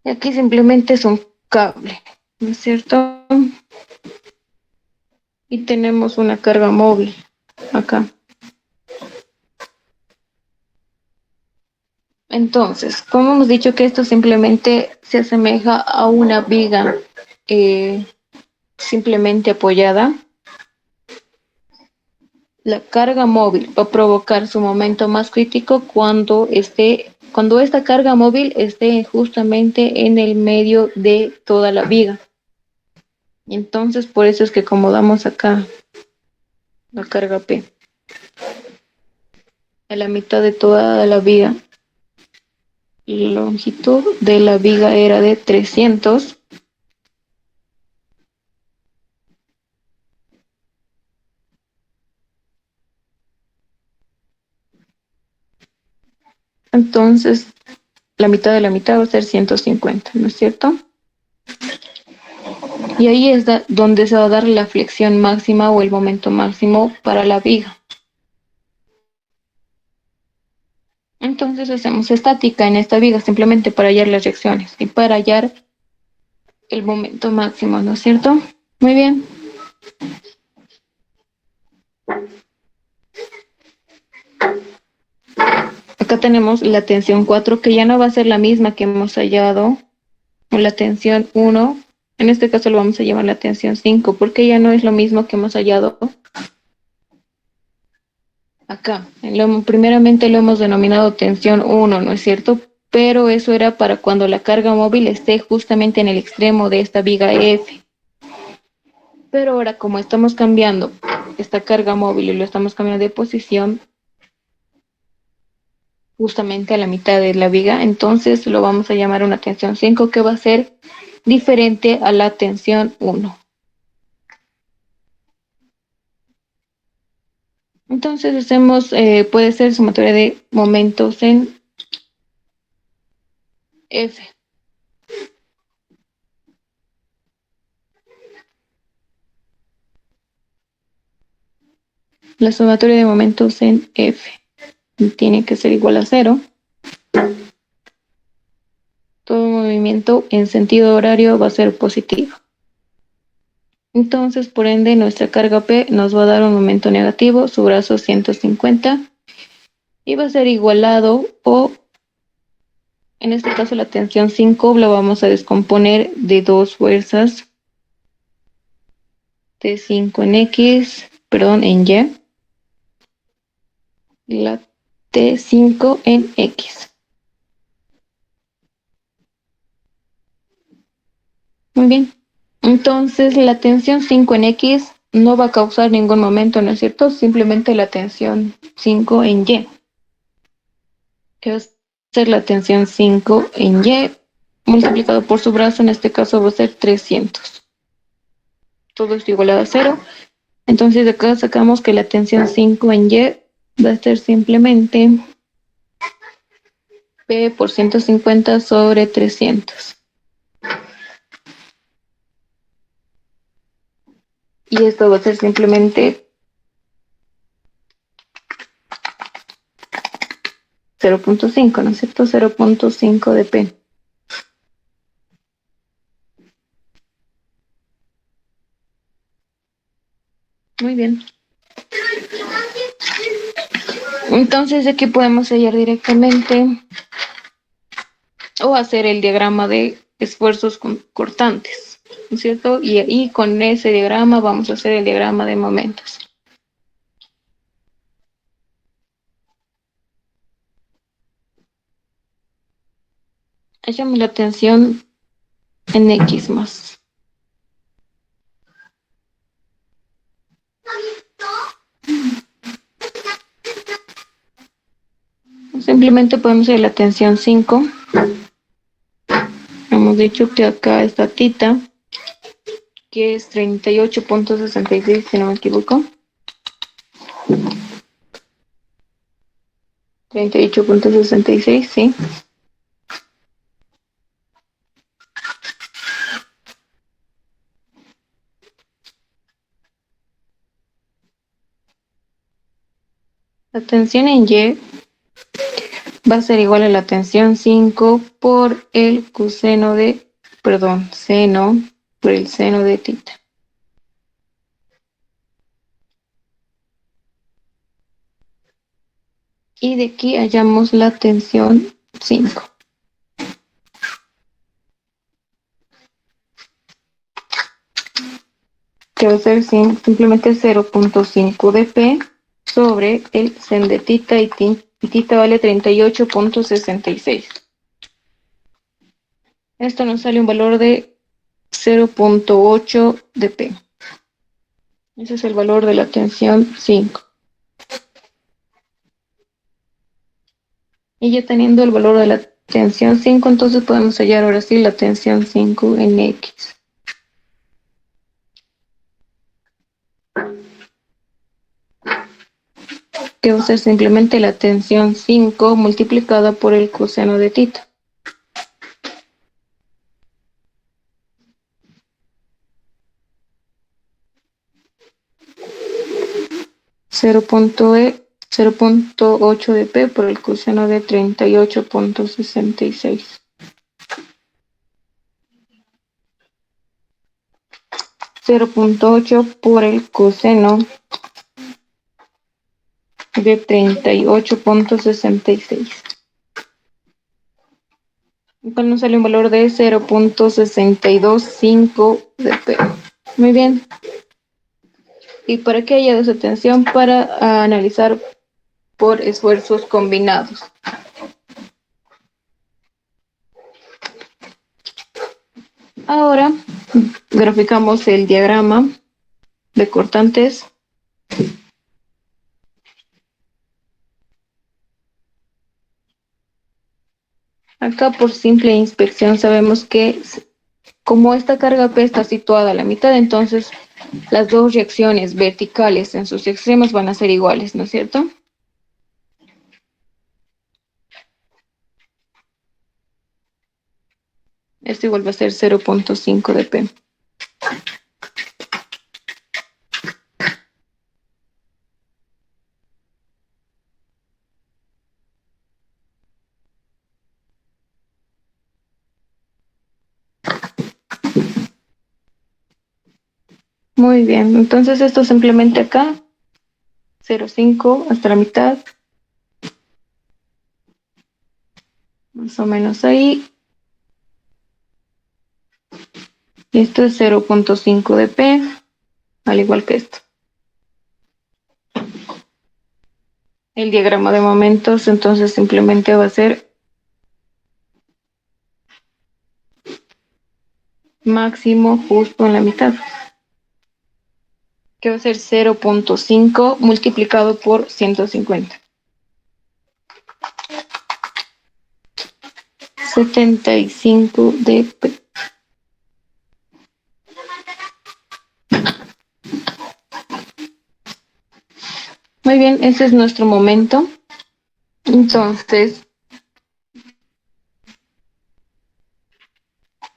Y aquí simplemente es un cable, ¿no es cierto? Y tenemos una carga móvil acá. Entonces, como hemos dicho que esto simplemente se asemeja a una viga simplemente apoyada, la carga móvil va a provocar su momento más crítico cuando esta carga móvil esté justamente en el medio de toda la viga. Entonces, por eso es que acomodamos acá la carga P a la mitad de toda la viga. La longitud de la viga era de 300. Entonces, la mitad de la mitad va a ser 150, ¿no es cierto? Y ahí es donde se va a dar la flexión máxima o el momento máximo para la viga. Entonces hacemos estática en esta viga simplemente para hallar las reacciones y para hallar el momento máximo, ¿no es cierto? Muy bien. Acá tenemos la tensión 4 que ya no va a ser la misma que hemos hallado, o la tensión 1. En este caso lo vamos a llamar la tensión 5 porque ya no es lo mismo que hemos hallado acá. Primeramente lo hemos denominado tensión 1, ¿no es cierto? Pero eso era para cuando la carga móvil esté justamente en el extremo de esta viga F. Pero ahora como estamos cambiando esta carga móvil y lo estamos cambiando de posición justamente a la mitad de la viga, entonces lo vamos a llamar una tensión 5 que va a ser diferente a la tensión 1. Entonces hacemos, puede ser sumatoria de momentos en F. La sumatoria de momentos en F tiene que ser igual a 0. Todo movimiento en sentido horario va a ser positivo. Entonces, por ende, nuestra carga P nos va a dar un momento negativo, su brazo 150, y va a ser igualado, o en este caso la tensión 5 la vamos a descomponer de dos fuerzas, T5 en X, perdón, en Y, la T5 en X. Muy bien. Entonces, la tensión 5 en X no va a causar ningún momento, ¿no es cierto? Simplemente la tensión 5 en Y. Que va a ser la tensión 5 en Y multiplicado por su brazo, en este caso va a ser 300. Todo esto igualado a 0. Entonces, de acá sacamos que la tensión 5 en Y va a ser simplemente P por 150 sobre 300. Y esto va a ser simplemente 0.5, ¿no es cierto? 0.5 de P. Muy bien. Entonces, de aquí podemos hallar directamente o hacer el diagrama de esfuerzos cortantes, ¿no es cierto? Y con ese diagrama vamos a hacer el diagrama de momentos. Hallamos la tensión en X más. Simplemente podemos hacer la tensión 5. Hemos dicho que acá está tita, que es 38.66, si no me equivoco. 38.66, sí. La tensión en Y va a ser igual a la tensión 5 por el coseno de, perdón, seno por el seno de tita. Y de aquí hallamos la tensión 5. Que va a ser simplemente 0.5 de P sobre el sen de tita, y tita vale 38.66. Esto nos sale un valor de 0.8 de P. Ese es el valor de la tensión 5. Y ya teniendo el valor de la tensión 5, entonces podemos hallar ahora sí la tensión 5 en X. que va a ser simplemente la tensión 5 multiplicada por el coseno de tita. Cero punto ocho de P por el coseno de 38.66. 0.8 por el coseno de 38.66. Entonces nos sale un valor de 0.625 de P. Muy bien. ¿Y para qué haya esa tensión? Para analizar por esfuerzos combinados. Ahora graficamos el diagrama de cortantes. Acá por simple inspección sabemos que como esta carga P está situada a la mitad, entonces las dos reacciones verticales en sus extremos van a ser iguales, ¿no es cierto? Esto igual va a ser 0.5 de P. Muy bien, entonces esto simplemente acá, 0.5 hasta la mitad, más o menos ahí. Y esto es 0.5 de P, al igual que esto. El diagrama de momentos entonces simplemente va a ser máximo justo en la mitad, que va a ser 0.5 multiplicado por 150. 75 de P. Muy bien, ese es nuestro momento. Entonces,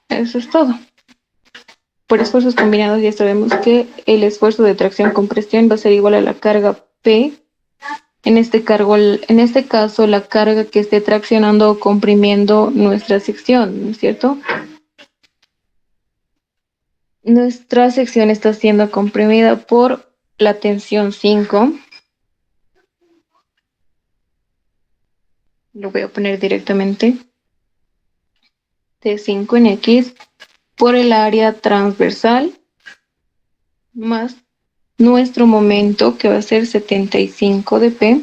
eso es todo. Por esfuerzos combinados ya sabemos que el esfuerzo de tracción-compresión va a ser igual a la carga P. En este caso, la carga que esté traccionando o comprimiendo nuestra sección, ¿no es cierto? Nuestra sección está siendo comprimida por la tensión 5. Lo voy a poner directamente. T5 en X por el área transversal más nuestro momento, que va a ser 75 de P,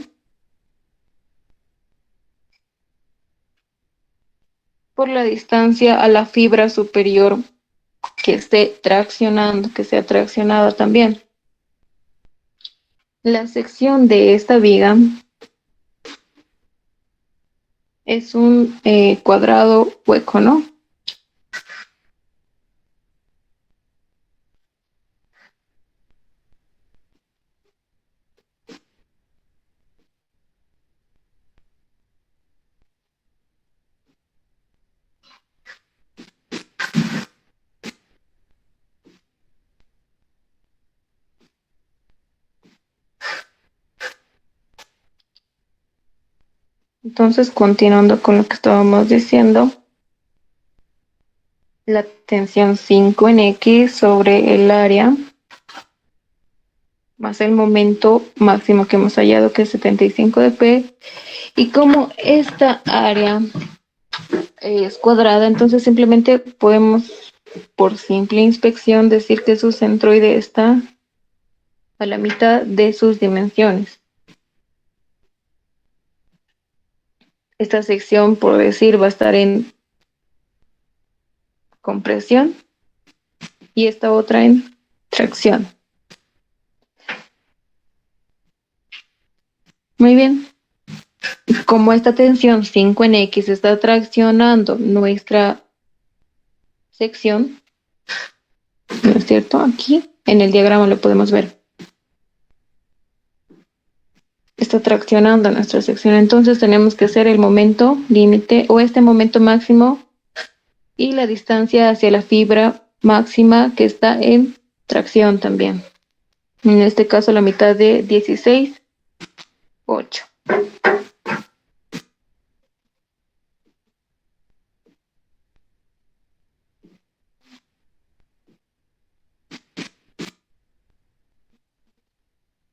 por la distancia a la fibra superior que esté traccionando, que sea traccionada también. La sección de esta viga es un cuadrado hueco, ¿no? Entonces, continuando con lo que estábamos diciendo, la tensión 5 en X sobre el área más el momento máximo que hemos hallado, que es 75 de P. Y como esta área es cuadrada, entonces simplemente podemos, por simple inspección, decir que su centroide está a la mitad de sus dimensiones. Esta sección, por decir, va a estar en compresión y esta otra en tracción. Muy bien. Como esta tensión 5 en X está traccionando nuestra sección, ¿no es cierto? Aquí en el diagrama lo podemos ver. está traccionando nuestra sección. Entonces tenemos que hacer el momento límite o este momento máximo y la distancia hacia la fibra máxima que está en tracción también. En este caso la mitad de 16,8.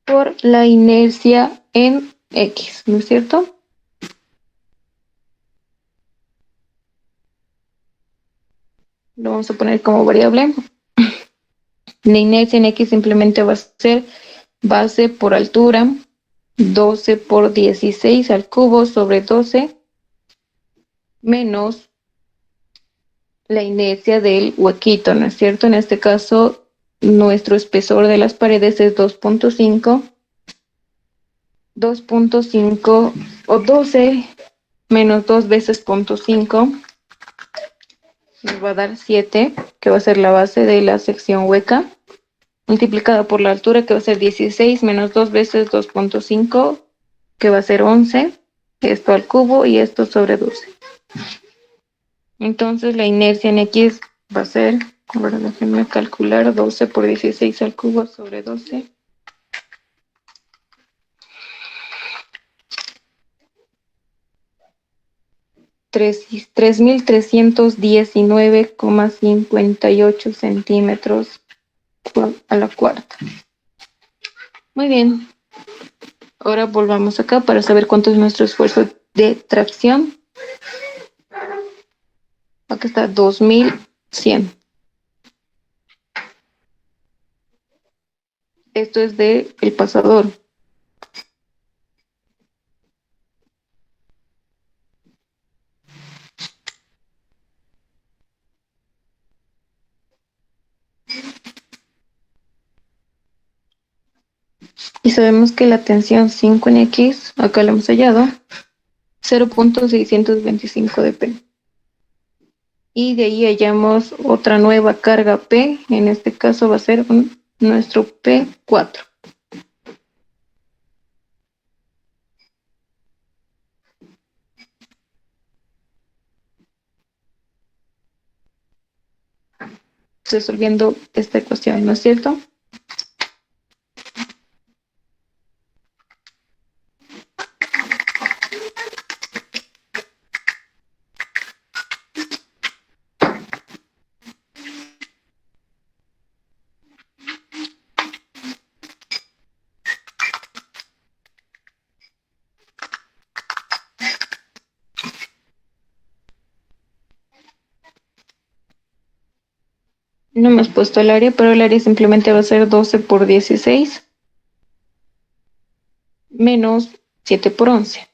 Por la inercia en X, ¿no es cierto? Lo vamos a poner como variable. La inercia en X simplemente va a ser base por altura, 12 por 16 al cubo sobre 12, menos la inercia del huequito, ¿no es cierto? En este caso, nuestro espesor de las paredes es 2.5. 2.5 o 12 menos 2 veces 0.5 nos va a dar 7, que va a ser la base de la sección hueca, multiplicada por la altura, que va a ser 16 menos 2 veces 2.5, que va a ser 11, esto al cubo y esto sobre 12. Entonces la inercia en X va a ser, ahora déjenme calcular, 12 por 16 al cubo sobre 12. 3.319,58 centímetros a la cuarta. Muy bien. Ahora volvamos acá para saber cuánto es nuestro esfuerzo de tracción. Acá está 2.100. Esto es de el pasador. Y sabemos que la tensión 5 en X, acá lo hemos hallado, 0.625 de P. Y de ahí hallamos otra nueva carga P, en este caso va a ser nuestro P4. Resolviendo esta ecuación, ¿no es cierto? No hemos puesto el área, pero el área simplemente va a ser 12 por 16 menos 7 por 11.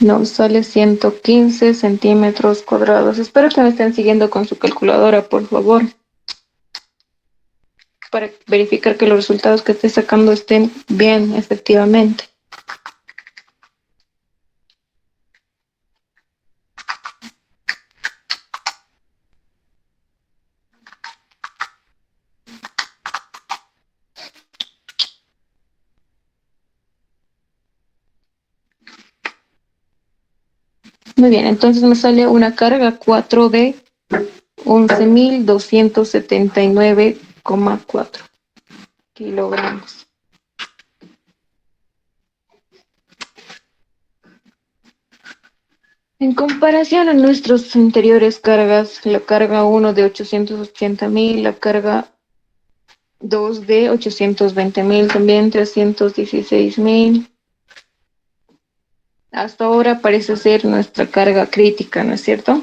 Nos sale 115 centímetros cuadrados. Espero que me estén siguiendo con su calculadora, por favor, para verificar que los resultados que esté sacando estén bien, efectivamente. Muy bien, entonces me sale una carga 4 de 11.279,4 kilogramos. En comparación a nuestras anteriores cargas, la carga 1 de 880.000, la carga 2 de 820.000, también 316.000. Hasta ahora parece ser nuestra carga crítica, ¿no es cierto?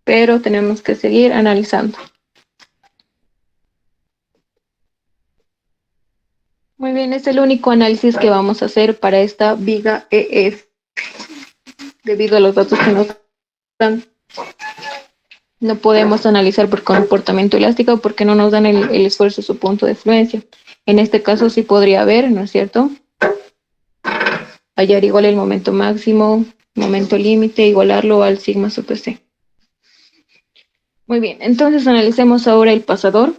Pero tenemos que seguir analizando. Muy bien, es el único análisis que vamos a hacer para esta viga EF. Debido a los datos que nos dan, no podemos analizar por comportamiento elástico porque no nos dan el esfuerzo, su punto de fluencia. En este caso sí podría haber, ¿no es cierto? Hallar igual el momento máximo, momento límite, igualarlo al sigma sub c. Muy bien, entonces analicemos ahora el pasador.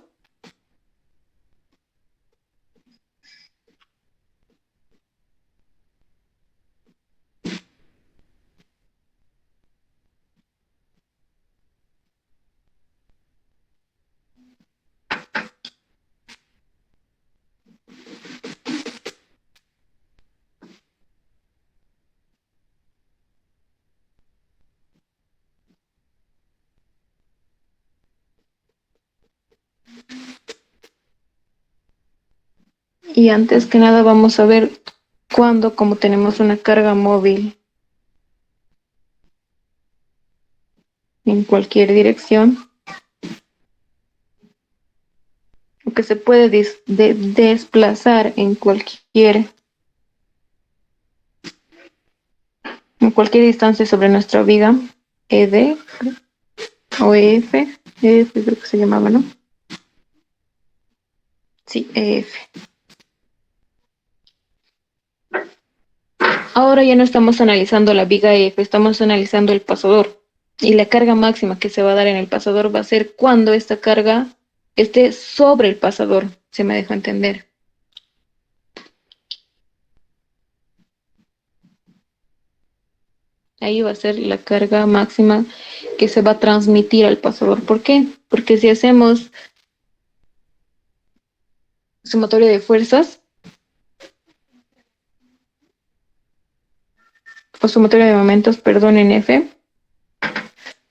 Y antes que nada vamos a ver cuándo, como tenemos una carga móvil en cualquier dirección, o que se puede desplazar en cualquier distancia sobre nuestra viga, ED o EF creo que se llamaba, ¿no? Sí, EF. Ahora ya no estamos analizando la viga EF, estamos analizando el pasador. Y la carga máxima que se va a dar en el pasador va a ser cuando esta carga esté sobre el pasador, se me dejó entender. Ahí va a ser la carga máxima que se va a transmitir al pasador. ¿Por qué? Porque si hacemos sumatoria de fuerzas o sumatoria de momentos, perdón, en F,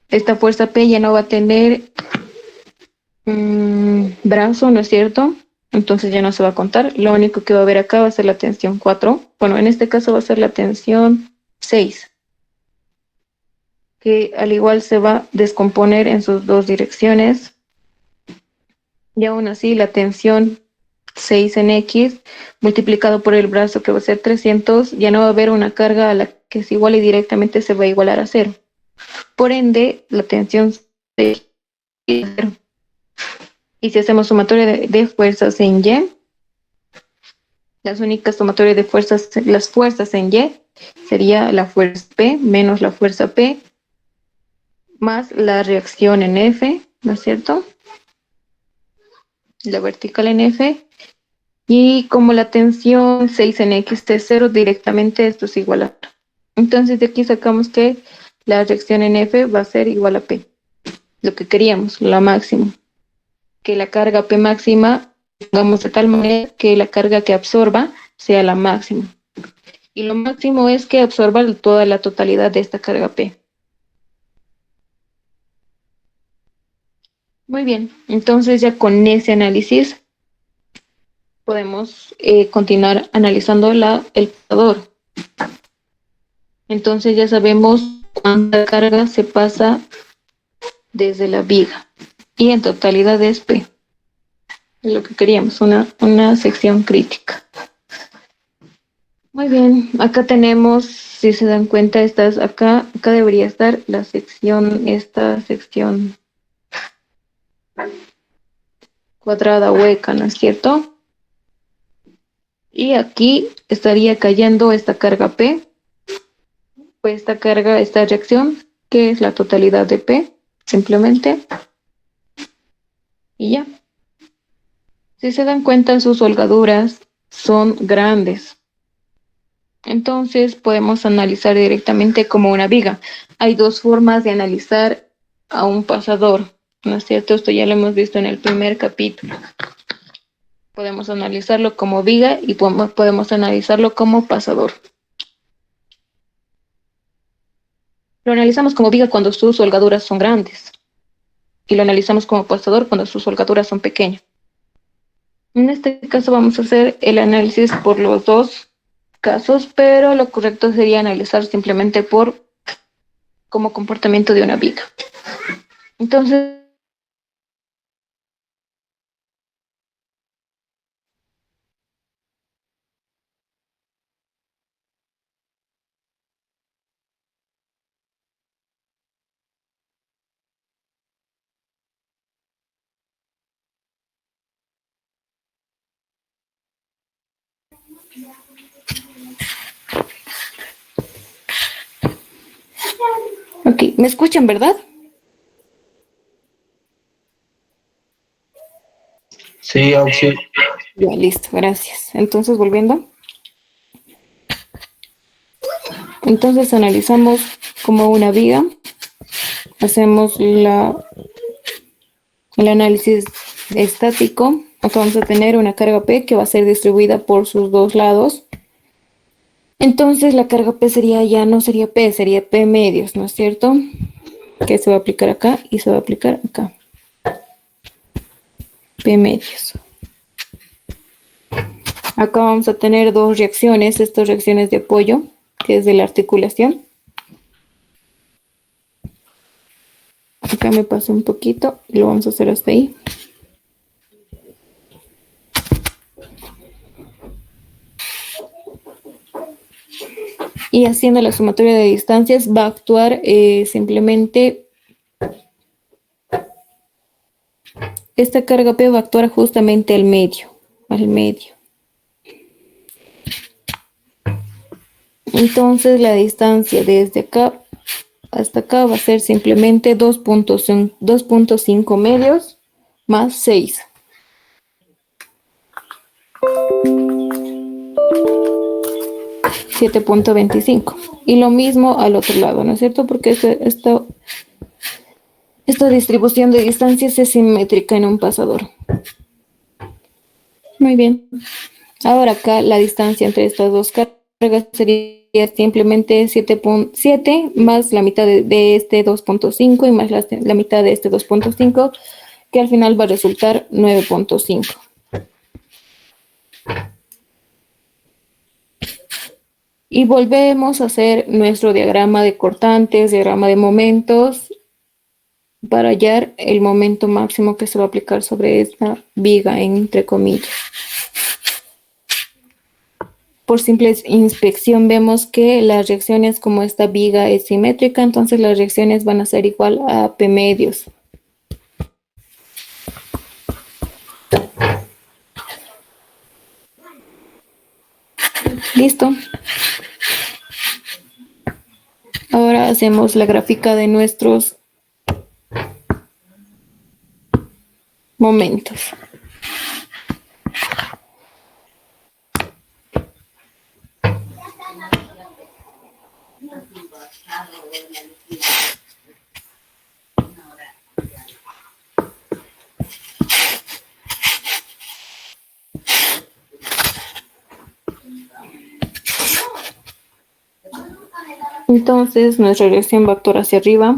esta fuerza P ya no va a tener brazo, ¿no es cierto? Entonces ya no se va a contar. Lo único que va a haber acá va a ser la tensión 4. Bueno, en este caso va a ser la tensión 6, que al igual se va a descomponer en sus dos direcciones. Y aún así la tensión 6 en X multiplicado por el brazo, que va a ser 300, ya no va a haber una carga a la que se iguale y directamente se va a igualar a cero. Por ende, la tensión 6 es cero. Y si hacemos sumatoria de fuerzas en Y, las únicas sumatorias de fuerzas, las fuerzas en Y, sería la fuerza P menos la fuerza P más la reacción en F, ¿no es cierto? La vertical en F. Y como la tensión 6 en X es 0, directamente esto es igual a. Entonces de aquí sacamos que la reacción en F va a ser igual a P. Lo que queríamos, la máxima. Que la carga P máxima, pongamos de tal manera que la carga que absorba sea la máxima. Y lo máximo es que absorba toda la totalidad de esta carga P. Muy bien, entonces ya con ese análisis podemos continuar analizando el pasador. Entonces ya sabemos cuánta carga se pasa desde la viga. Y en totalidad es P. Es lo que queríamos, una sección crítica. Muy bien, acá tenemos, si se dan cuenta, acá debería estar la sección, esta sección cuadrada hueca, ¿no es cierto? Y aquí estaría cayendo esta carga P, pues esta reacción, que es la totalidad de P, simplemente. Y ya. Si se dan cuenta, sus holgaduras son grandes. Entonces podemos analizar directamente como una viga. Hay dos formas de analizar a un pasador, ¿no es cierto? Esto ya lo hemos visto en el primer capítulo. Podemos analizarlo como viga y podemos analizarlo como pasador. Lo analizamos como viga cuando sus holgaduras son grandes y lo analizamos como pasador cuando sus holgaduras son pequeñas. En este caso vamos a hacer el análisis por los dos casos, pero lo correcto sería analizar simplemente como comportamiento de una viga. Entonces, ¿Me escuchan, verdad? Sí, Auxi. Ya, listo, gracias. Entonces, volviendo. Entonces, analizamos como una viga. Hacemos el análisis estático. Acá vamos a tener una carga P que va a ser distribuida por sus dos lados. Entonces, la carga P sería ya no sería P, sería P medios, ¿no es cierto? Que se va a aplicar acá y se va a aplicar acá. P medios. Acá vamos a tener dos reacciones, estas reacciones de apoyo, que es de la articulación. Acá me pasé un poquito y lo vamos a hacer hasta ahí. Y haciendo la sumatoria de distancias va a actuar simplemente, esta carga P va a actuar justamente al medio. Entonces la distancia desde acá hasta acá va a ser simplemente 2.5 medios más 6. $7.25. Y lo mismo al otro lado, ¿no es cierto? Porque esta distribución de distancias es simétrica en un pasador. Muy bien. Ahora acá la distancia entre estas dos cargas sería simplemente 7.7 más la mitad de este 2.5 y más la mitad de este 2.5, que al final va a resultar 9.5. Y volvemos a hacer nuestro diagrama de cortantes, diagrama de momentos, para hallar el momento máximo que se va a aplicar sobre esta viga, entre comillas. Por simple inspección vemos que las reacciones, como esta viga es simétrica, entonces las reacciones van a ser igual a P medios. Listo. Ahora hacemos la gráfica de nuestros momentos. Entonces nuestra reacción va a actuar hacia arriba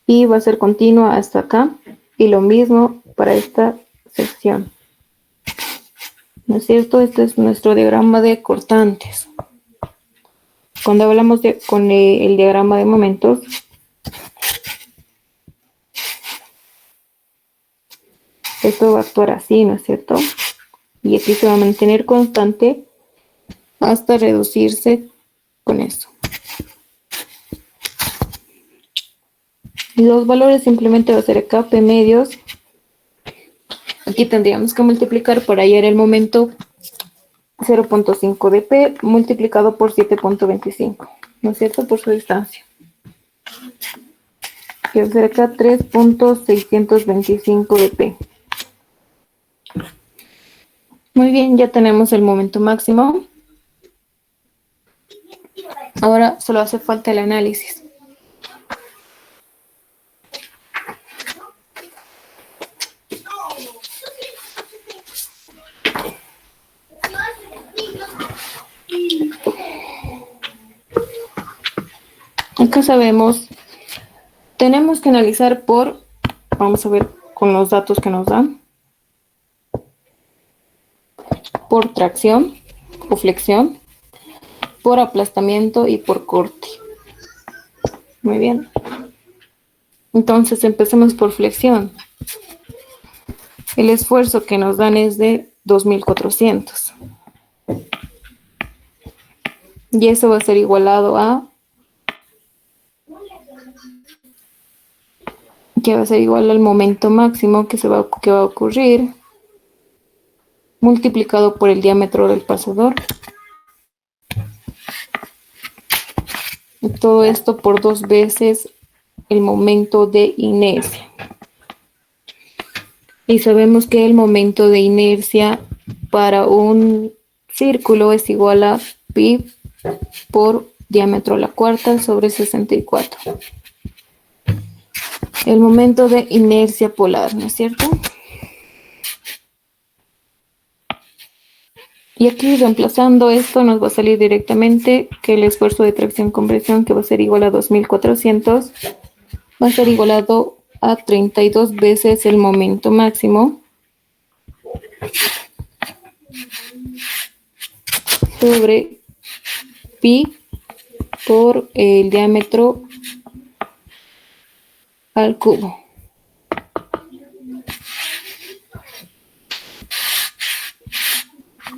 y va a ser continua hasta acá, y lo mismo para esta sección. ¿No es cierto? Este es nuestro diagrama de cortantes. Cuando hablamos con el diagrama de momentos, esto va a actuar así, ¿no es cierto? Y aquí se va a mantener constante hasta reducirse con esto. Los valores simplemente va a ser acá, P medios. Aquí tendríamos que multiplicar para hallar el momento 0.5 de P multiplicado por 7.25, ¿no es cierto? Por su distancia. Que va a ser acá 3.625 de P. Muy bien, ya tenemos el momento máximo. Ahora solo hace falta el análisis. Acá sabemos, tenemos que analizar vamos a ver con los datos que nos dan, por tracción o flexión, por aplastamiento y por corte. Muy bien. Entonces empecemos por flexión. El esfuerzo que nos dan es de 2.400. Y eso va a ser igualado a, que va a ser igual al momento máximo que va a ocurrir, multiplicado por el diámetro del pasador. Todo esto por 2 veces el momento de inercia. Y sabemos que el momento de inercia para un círculo es igual a pi por diámetro a la cuarta sobre 64. El momento de inercia polar, ¿no es cierto? Y aquí reemplazando esto nos va a salir directamente que el esfuerzo de tracción-compresión, que va a ser igual a 2400, va a ser igualado a 32 veces el momento máximo sobre pi por el diámetro al cubo.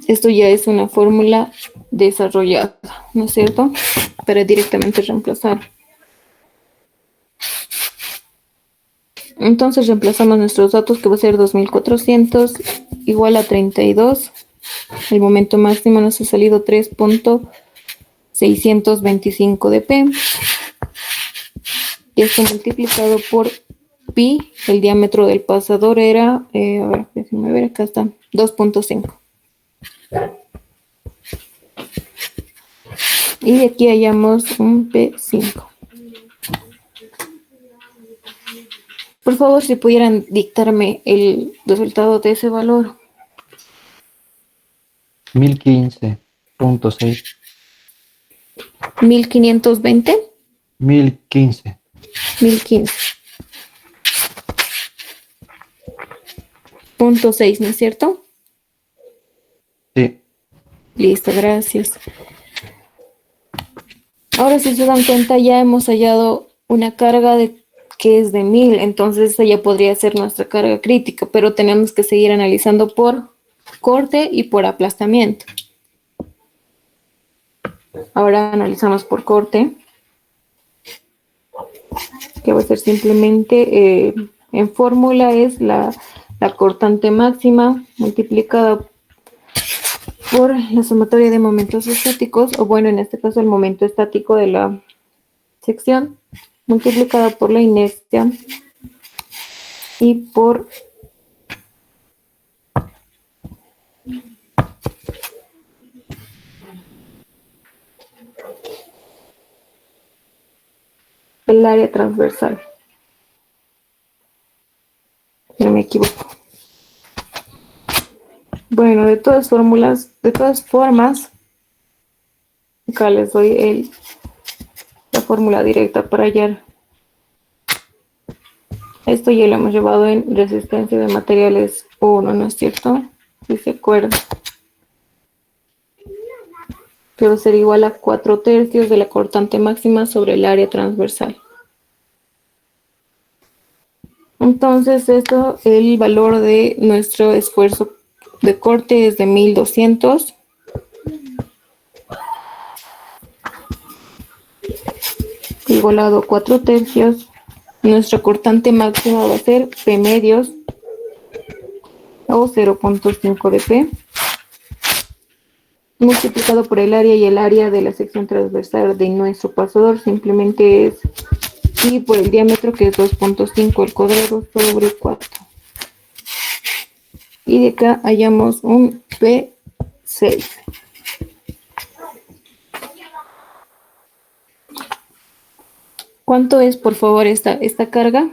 Esto ya es una fórmula desarrollada, ¿no es cierto? Para directamente reemplazar. Entonces reemplazamos nuestros datos, que va a ser 2400 igual a 32. El momento máximo nos ha salido 3.625 de P. Y esto multiplicado por pi, el diámetro del pasador era, a ver, déjenme ver, acá está, 2.5. Y de aquí hallamos un P5. Por favor, si pudieran dictarme el resultado de ese valor. 1015.6. 1520. 1015. 1015.6, ¿no es cierto? Sí. Listo, gracias. Ahora, si se dan cuenta, ya hemos hallado una carga que es de 1000, entonces esa ya podría ser nuestra carga crítica, pero tenemos que seguir analizando por corte y por aplastamiento. Ahora analizamos por corte, que va a ser simplemente, en fórmula es la cortante máxima multiplicada por la sumatoria de momentos estáticos, o bueno, en este caso el momento estático de la sección, multiplicada por la inercia y por el área transversal. No me equivoco. Bueno, de todas formas, acá les doy la fórmula directa para hallar. Esto ya lo hemos llevado en resistencia de materiales 1, ¿no es cierto? Si se acuerdan. Que va a ser igual a 4/3 de la cortante máxima sobre el área transversal. Entonces, el valor de nuestro esfuerzo de corte es de 1200. Igualado a 4/3. Nuestra cortante máxima va a ser P medios o 0.5 de P, multiplicado por el área, y el área de la sección transversal de nuestro pasador simplemente es pi por el diámetro, que es 2.5 al cuadrado sobre 4. Y de acá hallamos un P6. ¿Cuánto es, por favor, esta carga?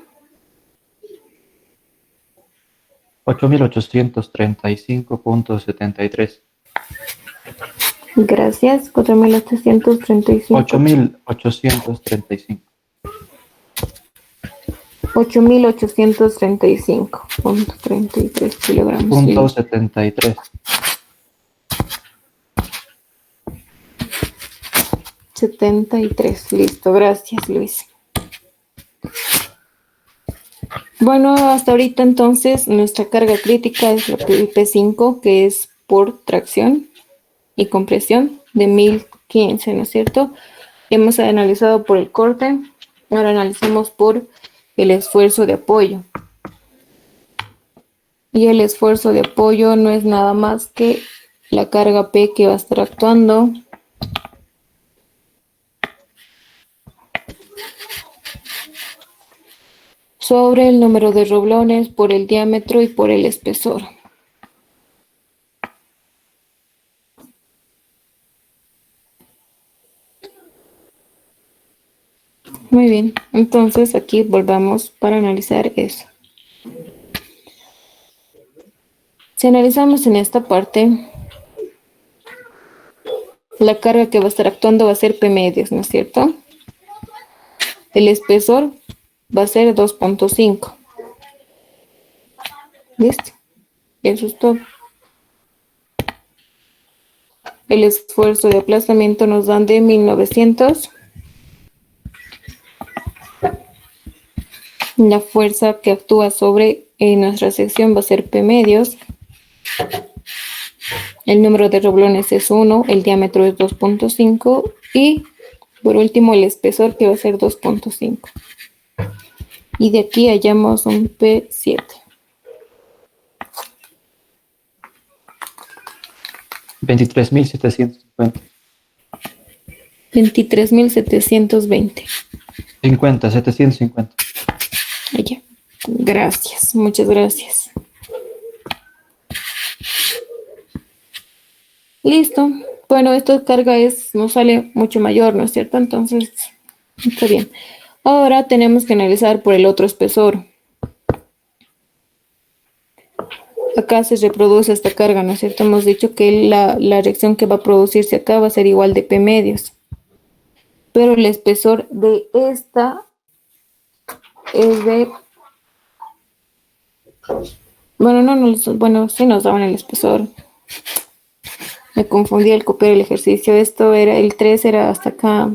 8.835.73. Gracias, 4.835. 8.835. 8.835.33 kilogramos. Punto 73. 73, listo, gracias, Luis. Bueno, hasta ahorita entonces nuestra carga crítica es el P5, que es por tracción y compresión de 1015, ¿no es cierto? Hemos analizado por el corte, ahora analizamos por el esfuerzo de apoyo. Y el esfuerzo de apoyo no es nada más que la carga P que va a estar actuando sobre el número de roblones por el diámetro y por el espesor. Muy bien, entonces aquí volvamos para analizar eso. Si analizamos en esta parte, la carga que va a estar actuando va a ser P medios, ¿no es cierto? El espesor va a ser 2.5. ¿Listo? Eso es todo. El esfuerzo de aplastamiento nos dan de 1900. La fuerza que actúa sobre nuestra sección va a ser P medios. El número de roblones es 1, el diámetro es 2.5 y por último el espesor que va a ser 2.5. Y de aquí hallamos un P7. 23.750. 23.720. 750. Allá. Gracias, muchas gracias. Listo. Bueno, esta carga nos sale mucho mayor, ¿no es cierto? Entonces, está bien. Ahora tenemos que analizar por el otro espesor. Acá se reproduce esta carga, ¿no es cierto? Hemos dicho que la reacción que va a producirse acá va a ser igual de P medios. Pero el espesor de esta es de... Bueno, bueno, sí nos daban el espesor. Me confundí al copiar el ejercicio. Esto era, el 3 era hasta acá.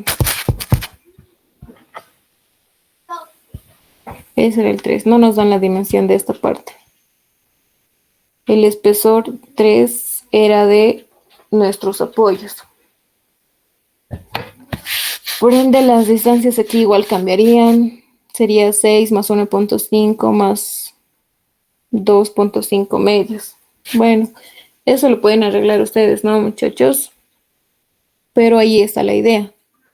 Ese era el 3. No nos dan la dimensión de esta parte. El espesor 3 era de nuestros apoyos. Por ende, las distancias aquí igual cambiarían. Sería 6 más 1.5 más 2.5 medios. Bueno, eso lo pueden arreglar ustedes, ¿no, muchachos? Pero ahí está la idea.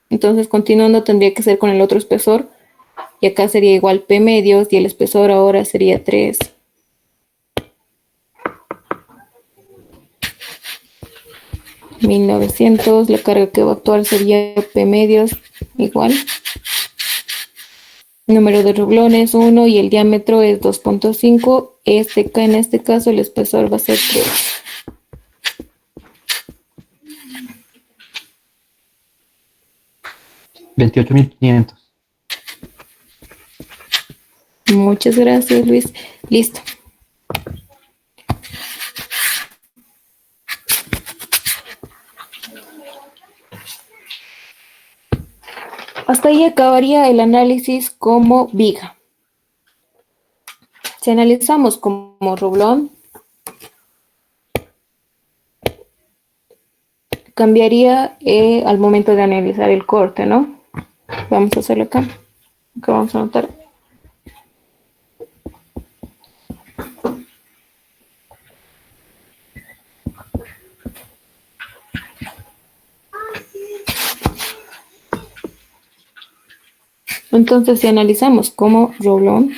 Entonces, continuando, tendría que ser con el otro espesor. Y acá sería igual P medios y el espesor ahora sería 3. $1,900, la carga que va a actuar sería P medios igual. Número de rublones 1 y el diámetro es 2.5. En este caso el espesor va a ser 3. $28.500. Muchas gracias, Luis. Listo. Hasta ahí acabaría el análisis como viga. Si analizamos como rublón, cambiaría al momento de analizar el corte, ¿no? Vamos a hacerlo acá. Acá vamos a anotar. Entonces, si analizamos como rublón,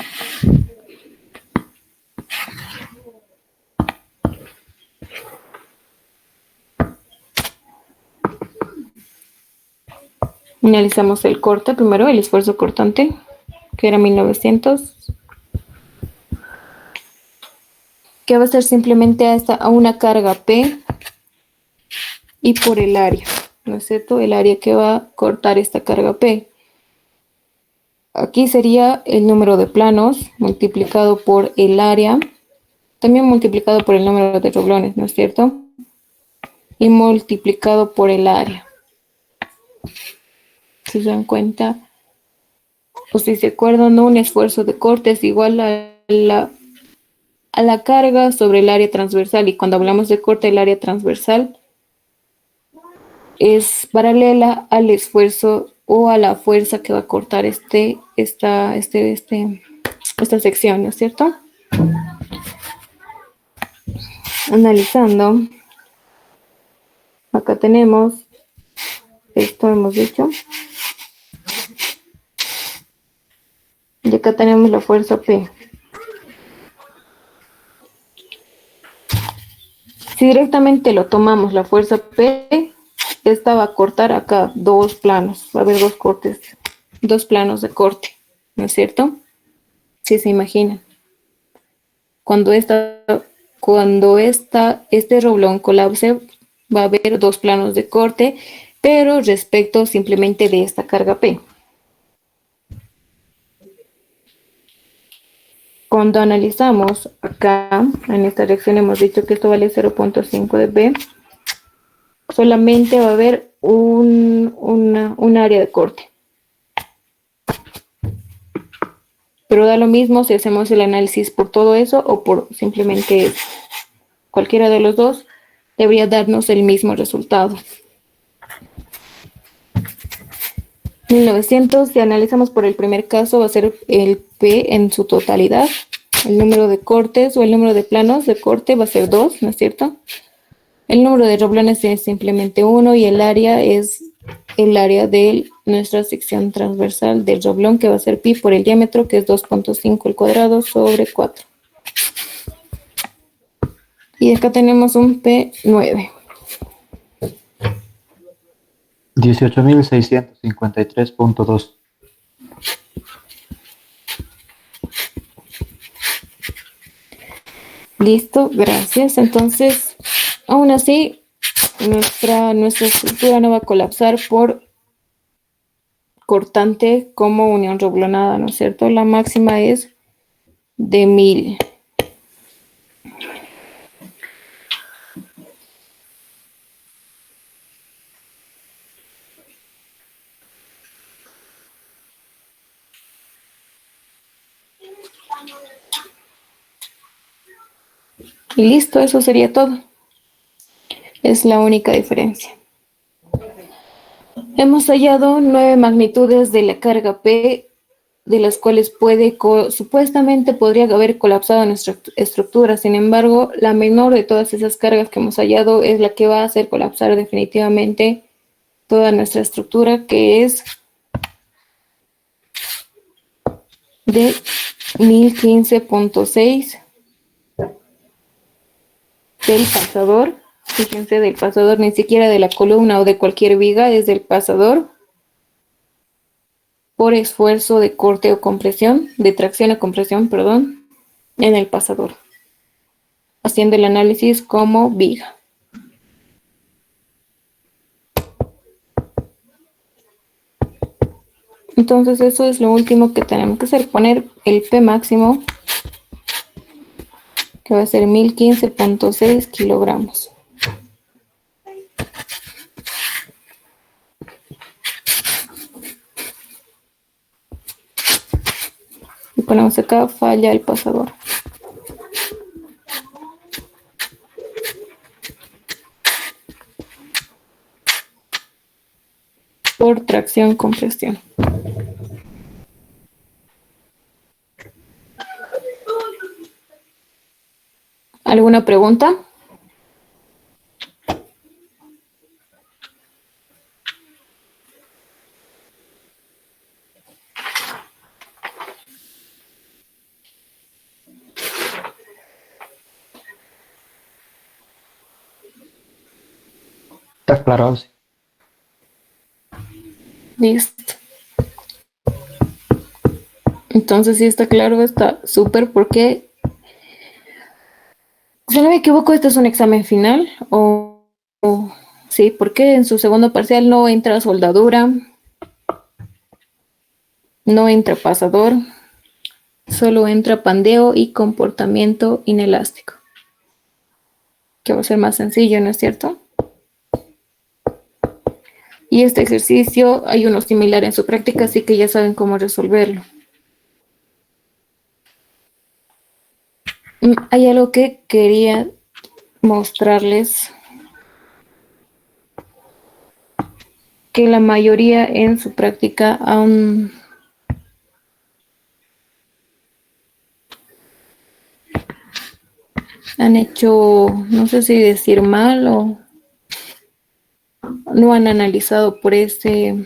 analizamos el corte primero, el esfuerzo cortante, que era 1900, que va a ser simplemente a una carga P y por el área, ¿no es cierto? El área que va a cortar esta carga P. Aquí sería el número de planos multiplicado por el área, también multiplicado por el número de rublones, ¿no es cierto? Y multiplicado por el área. Si se dan cuenta, o si se acuerdan, ¿no? Un esfuerzo de corte es igual a la carga sobre el área transversal. Y cuando hablamos de corte, el área transversal es paralela al esfuerzo o a la fuerza que va a cortar esta sección, ¿no es cierto? Analizando, acá tenemos, esto hemos dicho, Y acá tenemos la fuerza P. Si directamente lo tomamos la fuerza P, esta va a cortar acá dos planos, va a haber dos cortes, dos planos de corte, ¿no es cierto? Si se imaginan. Cuando este roblón colapse, va a haber dos planos de corte, pero respecto simplemente de esta carga P. Cuando analizamos acá, en esta reacción hemos dicho que esto vale 0.5 de B, solamente va a haber un área de corte. Pero da lo mismo si hacemos el análisis por todo eso o por simplemente cualquiera de los dos, debería darnos el mismo resultado. 1900, si analizamos por el primer caso, va a ser el P en su totalidad. El número de cortes o el número de planos de corte va a ser 2, ¿no es cierto? El número de roblones es simplemente 1 y el área es el área de nuestra sección transversal del roblón, que va a ser pi por el diámetro, que es 2.5 al cuadrado sobre 4. Y acá tenemos un P9. 18.653.2. Listo, gracias. Entonces, aún así, nuestra estructura no va a colapsar por cortante como unión roblonada, ¿no es cierto? La máxima es de 1000. Y listo, eso sería todo. Es la única diferencia. Hemos hallado 9 magnitudes de la carga P, de las cuales supuestamente podría haber colapsado nuestra estructura. Sin embargo, la menor de todas esas cargas que hemos hallado es la que va a hacer colapsar definitivamente toda nuestra estructura, que es de 1015.6 del pasador. Fíjense, del pasador, ni siquiera de la columna o de cualquier viga, es del pasador, por esfuerzo de corte o compresión, de tracción o compresión, perdón, en el pasador, haciendo el análisis como viga. Entonces eso es lo último que tenemos que hacer, poner el P máximo, que va a ser 1015.6 kilogramos. Y ponemos acá, falla el pasador. Por tracción compresión. ¿Alguna pregunta? Está claro, sí. Listo. Entonces, si está claro, está súper, porque, si no me equivoco, este es un examen final, sí, porque en su segundo parcial no entra soldadura, no entra pasador, solo entra pandeo y comportamiento inelástico, que va a ser más sencillo, ¿no es cierto? Y este ejercicio hay uno similar en su práctica, así que ya saben cómo resolverlo. Hay algo que quería mostrarles, que la mayoría en su práctica han hecho, no sé si decir mal o no han analizado por ese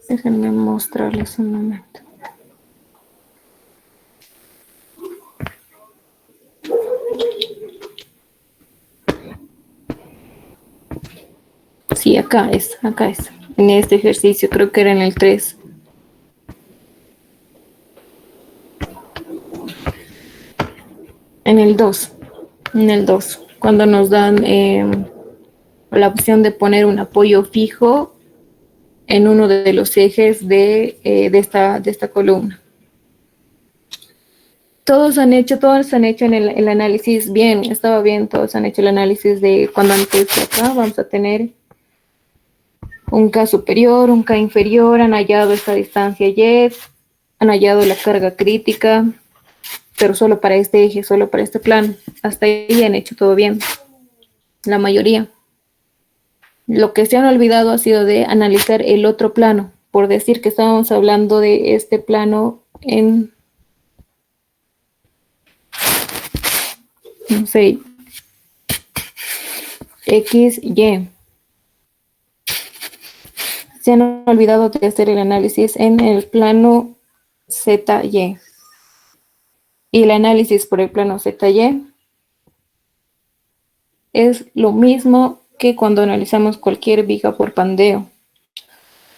Déjenme mostrarles un momento. Sí, acá es, acá es. En este ejercicio, creo que era en el 3. En el 2. En el 2. Cuando nos dan la opción de poner un apoyo fijo en uno de los ejes de esta columna. Todos han hecho en el análisis bien, estaba bien, todos han hecho el análisis de cuando antes de acá vamos a tener un K superior, un K inferior, han hallado esta distancia Y, han hallado la carga crítica, pero solo para este eje, solo para este plano. Hasta ahí han hecho todo bien, la mayoría. Lo que se han olvidado ha sido de analizar el otro plano, por decir que estábamos hablando de este plano en, no sé, X, Y. Se han olvidado de hacer el análisis en el plano ZY. Y el análisis por el plano ZY es lo mismo que cuando analizamos cualquier viga por pandeo.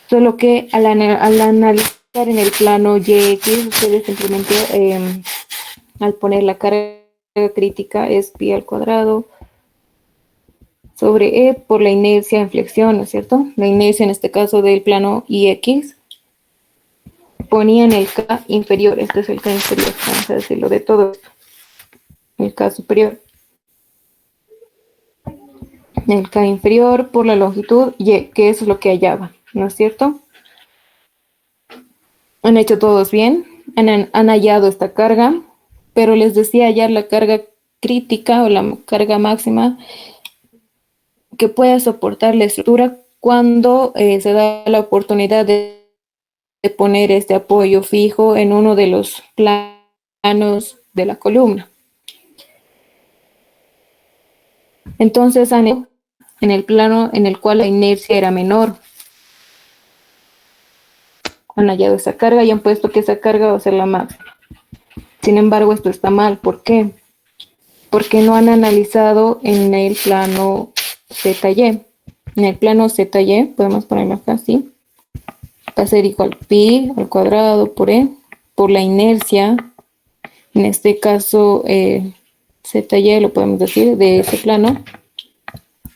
Solo que al analizar en el plano YX, ustedes simplemente al poner la carga crítica es pi al cuadrado sobre E por la inercia en flexión, ¿no es cierto? La inercia en este caso del plano IX. Ponían el K inferior, este es el K inferior, vamos a decirlo de todo esto. El K superior. El K inferior por la longitud Y, que eso es lo que hallaba, ¿no es cierto? Han hecho todos bien, han hallado esta carga, pero les decía hallar la carga crítica o la carga máxima que pueda soportar la estructura cuando se da la oportunidad de poner este apoyo fijo en uno de los planos de la columna. Entonces han en el plano en el cual la inercia era menor. Han hallado esa carga y han puesto que esa carga va a ser la máxima. Sin embargo, esto está mal. ¿Por qué? Porque no han analizado en el plano ZY. En el plano ZY, podemos ponerlo acá así, va a ser igual pi al cuadrado por E, por la inercia. En este caso, ZY lo podemos decir de ese plano.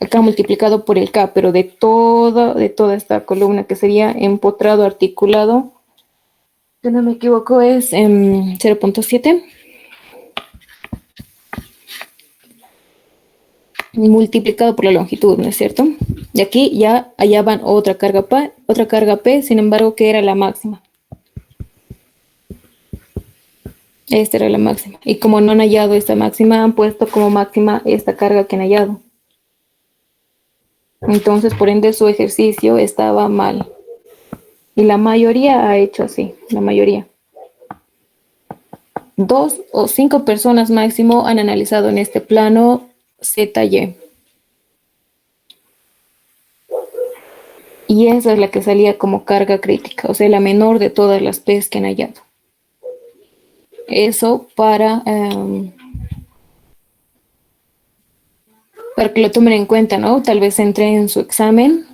Acá multiplicado por el K, pero de toda esta columna que sería empotrado articulado, si no me equivoco es 0.7 multiplicado por la longitud, ¿no es cierto? Y aquí ya hallaban otra carga P, sin embargo que era la máxima. Esta era la máxima. Y como no han hallado esta máxima, han puesto como máxima esta carga que han hallado. Entonces, por ende, su ejercicio estaba mal. Y la mayoría ha hecho así, la mayoría. 2 o 5 personas máximo han analizado en este plano ZY. Y esa es la que salía como carga crítica, o sea, la menor de todas las P's que han hallado. Eso para que lo tomen en cuenta, ¿no? Tal vez entre en su examen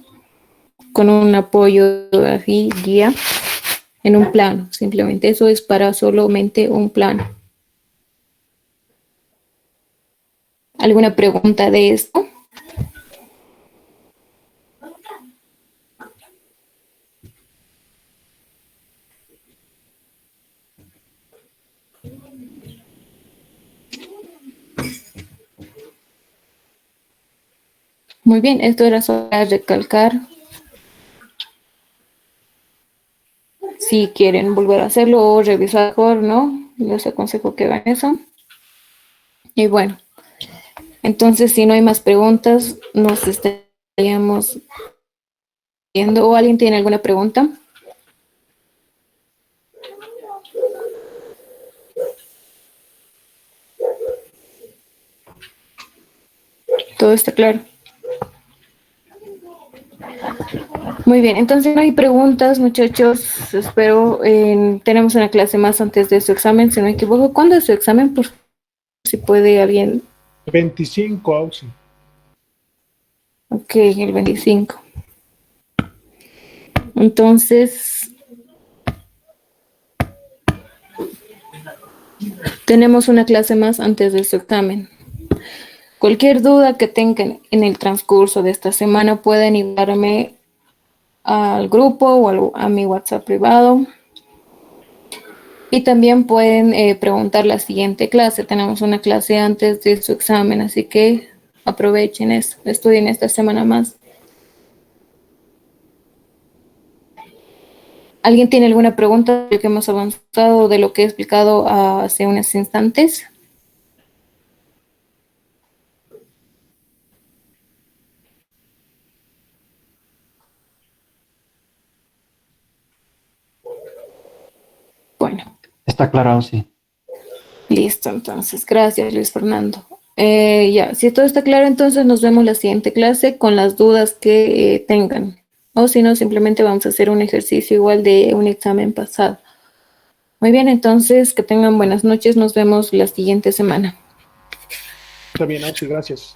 con un apoyo así, guía, en un plano. Simplemente eso es para solamente un plano. ¿Alguna pregunta de esto? Muy bien, esto era solo para recalcar. Si quieren volver a hacerlo o revisar mejor, ¿no? Les aconsejo que hagan eso. Y bueno, entonces si no hay más preguntas, nos estaríamos viendo. ¿O alguien tiene alguna pregunta? Todo está claro. Muy bien, entonces no hay preguntas, muchachos. Espero. Tenemos una clase más antes de su examen, si no me equivoco. ¿Cuándo es su examen? Por si puede alguien. 25, Auxi. Ok, el 25. Entonces, tenemos una clase más antes de su examen. Cualquier duda que tengan en el transcurso de esta semana pueden enviarme al grupo o a mi WhatsApp privado. Y también pueden preguntar la siguiente clase. Tenemos una clase antes de su examen, así que aprovechen eso. Estudien esta semana más. ¿Alguien tiene alguna pregunta de lo que hemos avanzado, de lo que he explicado hace unos instantes? Bueno, Está claro, sí. listo, entonces. Gracias, Luis Fernando. Ya, si todo está claro, entonces nos vemos la siguiente clase con las dudas que tengan. O si no, simplemente vamos a hacer un ejercicio igual de un examen pasado. Muy bien, entonces que tengan buenas noches. Nos vemos la siguiente semana. Está bien, Auxi, gracias.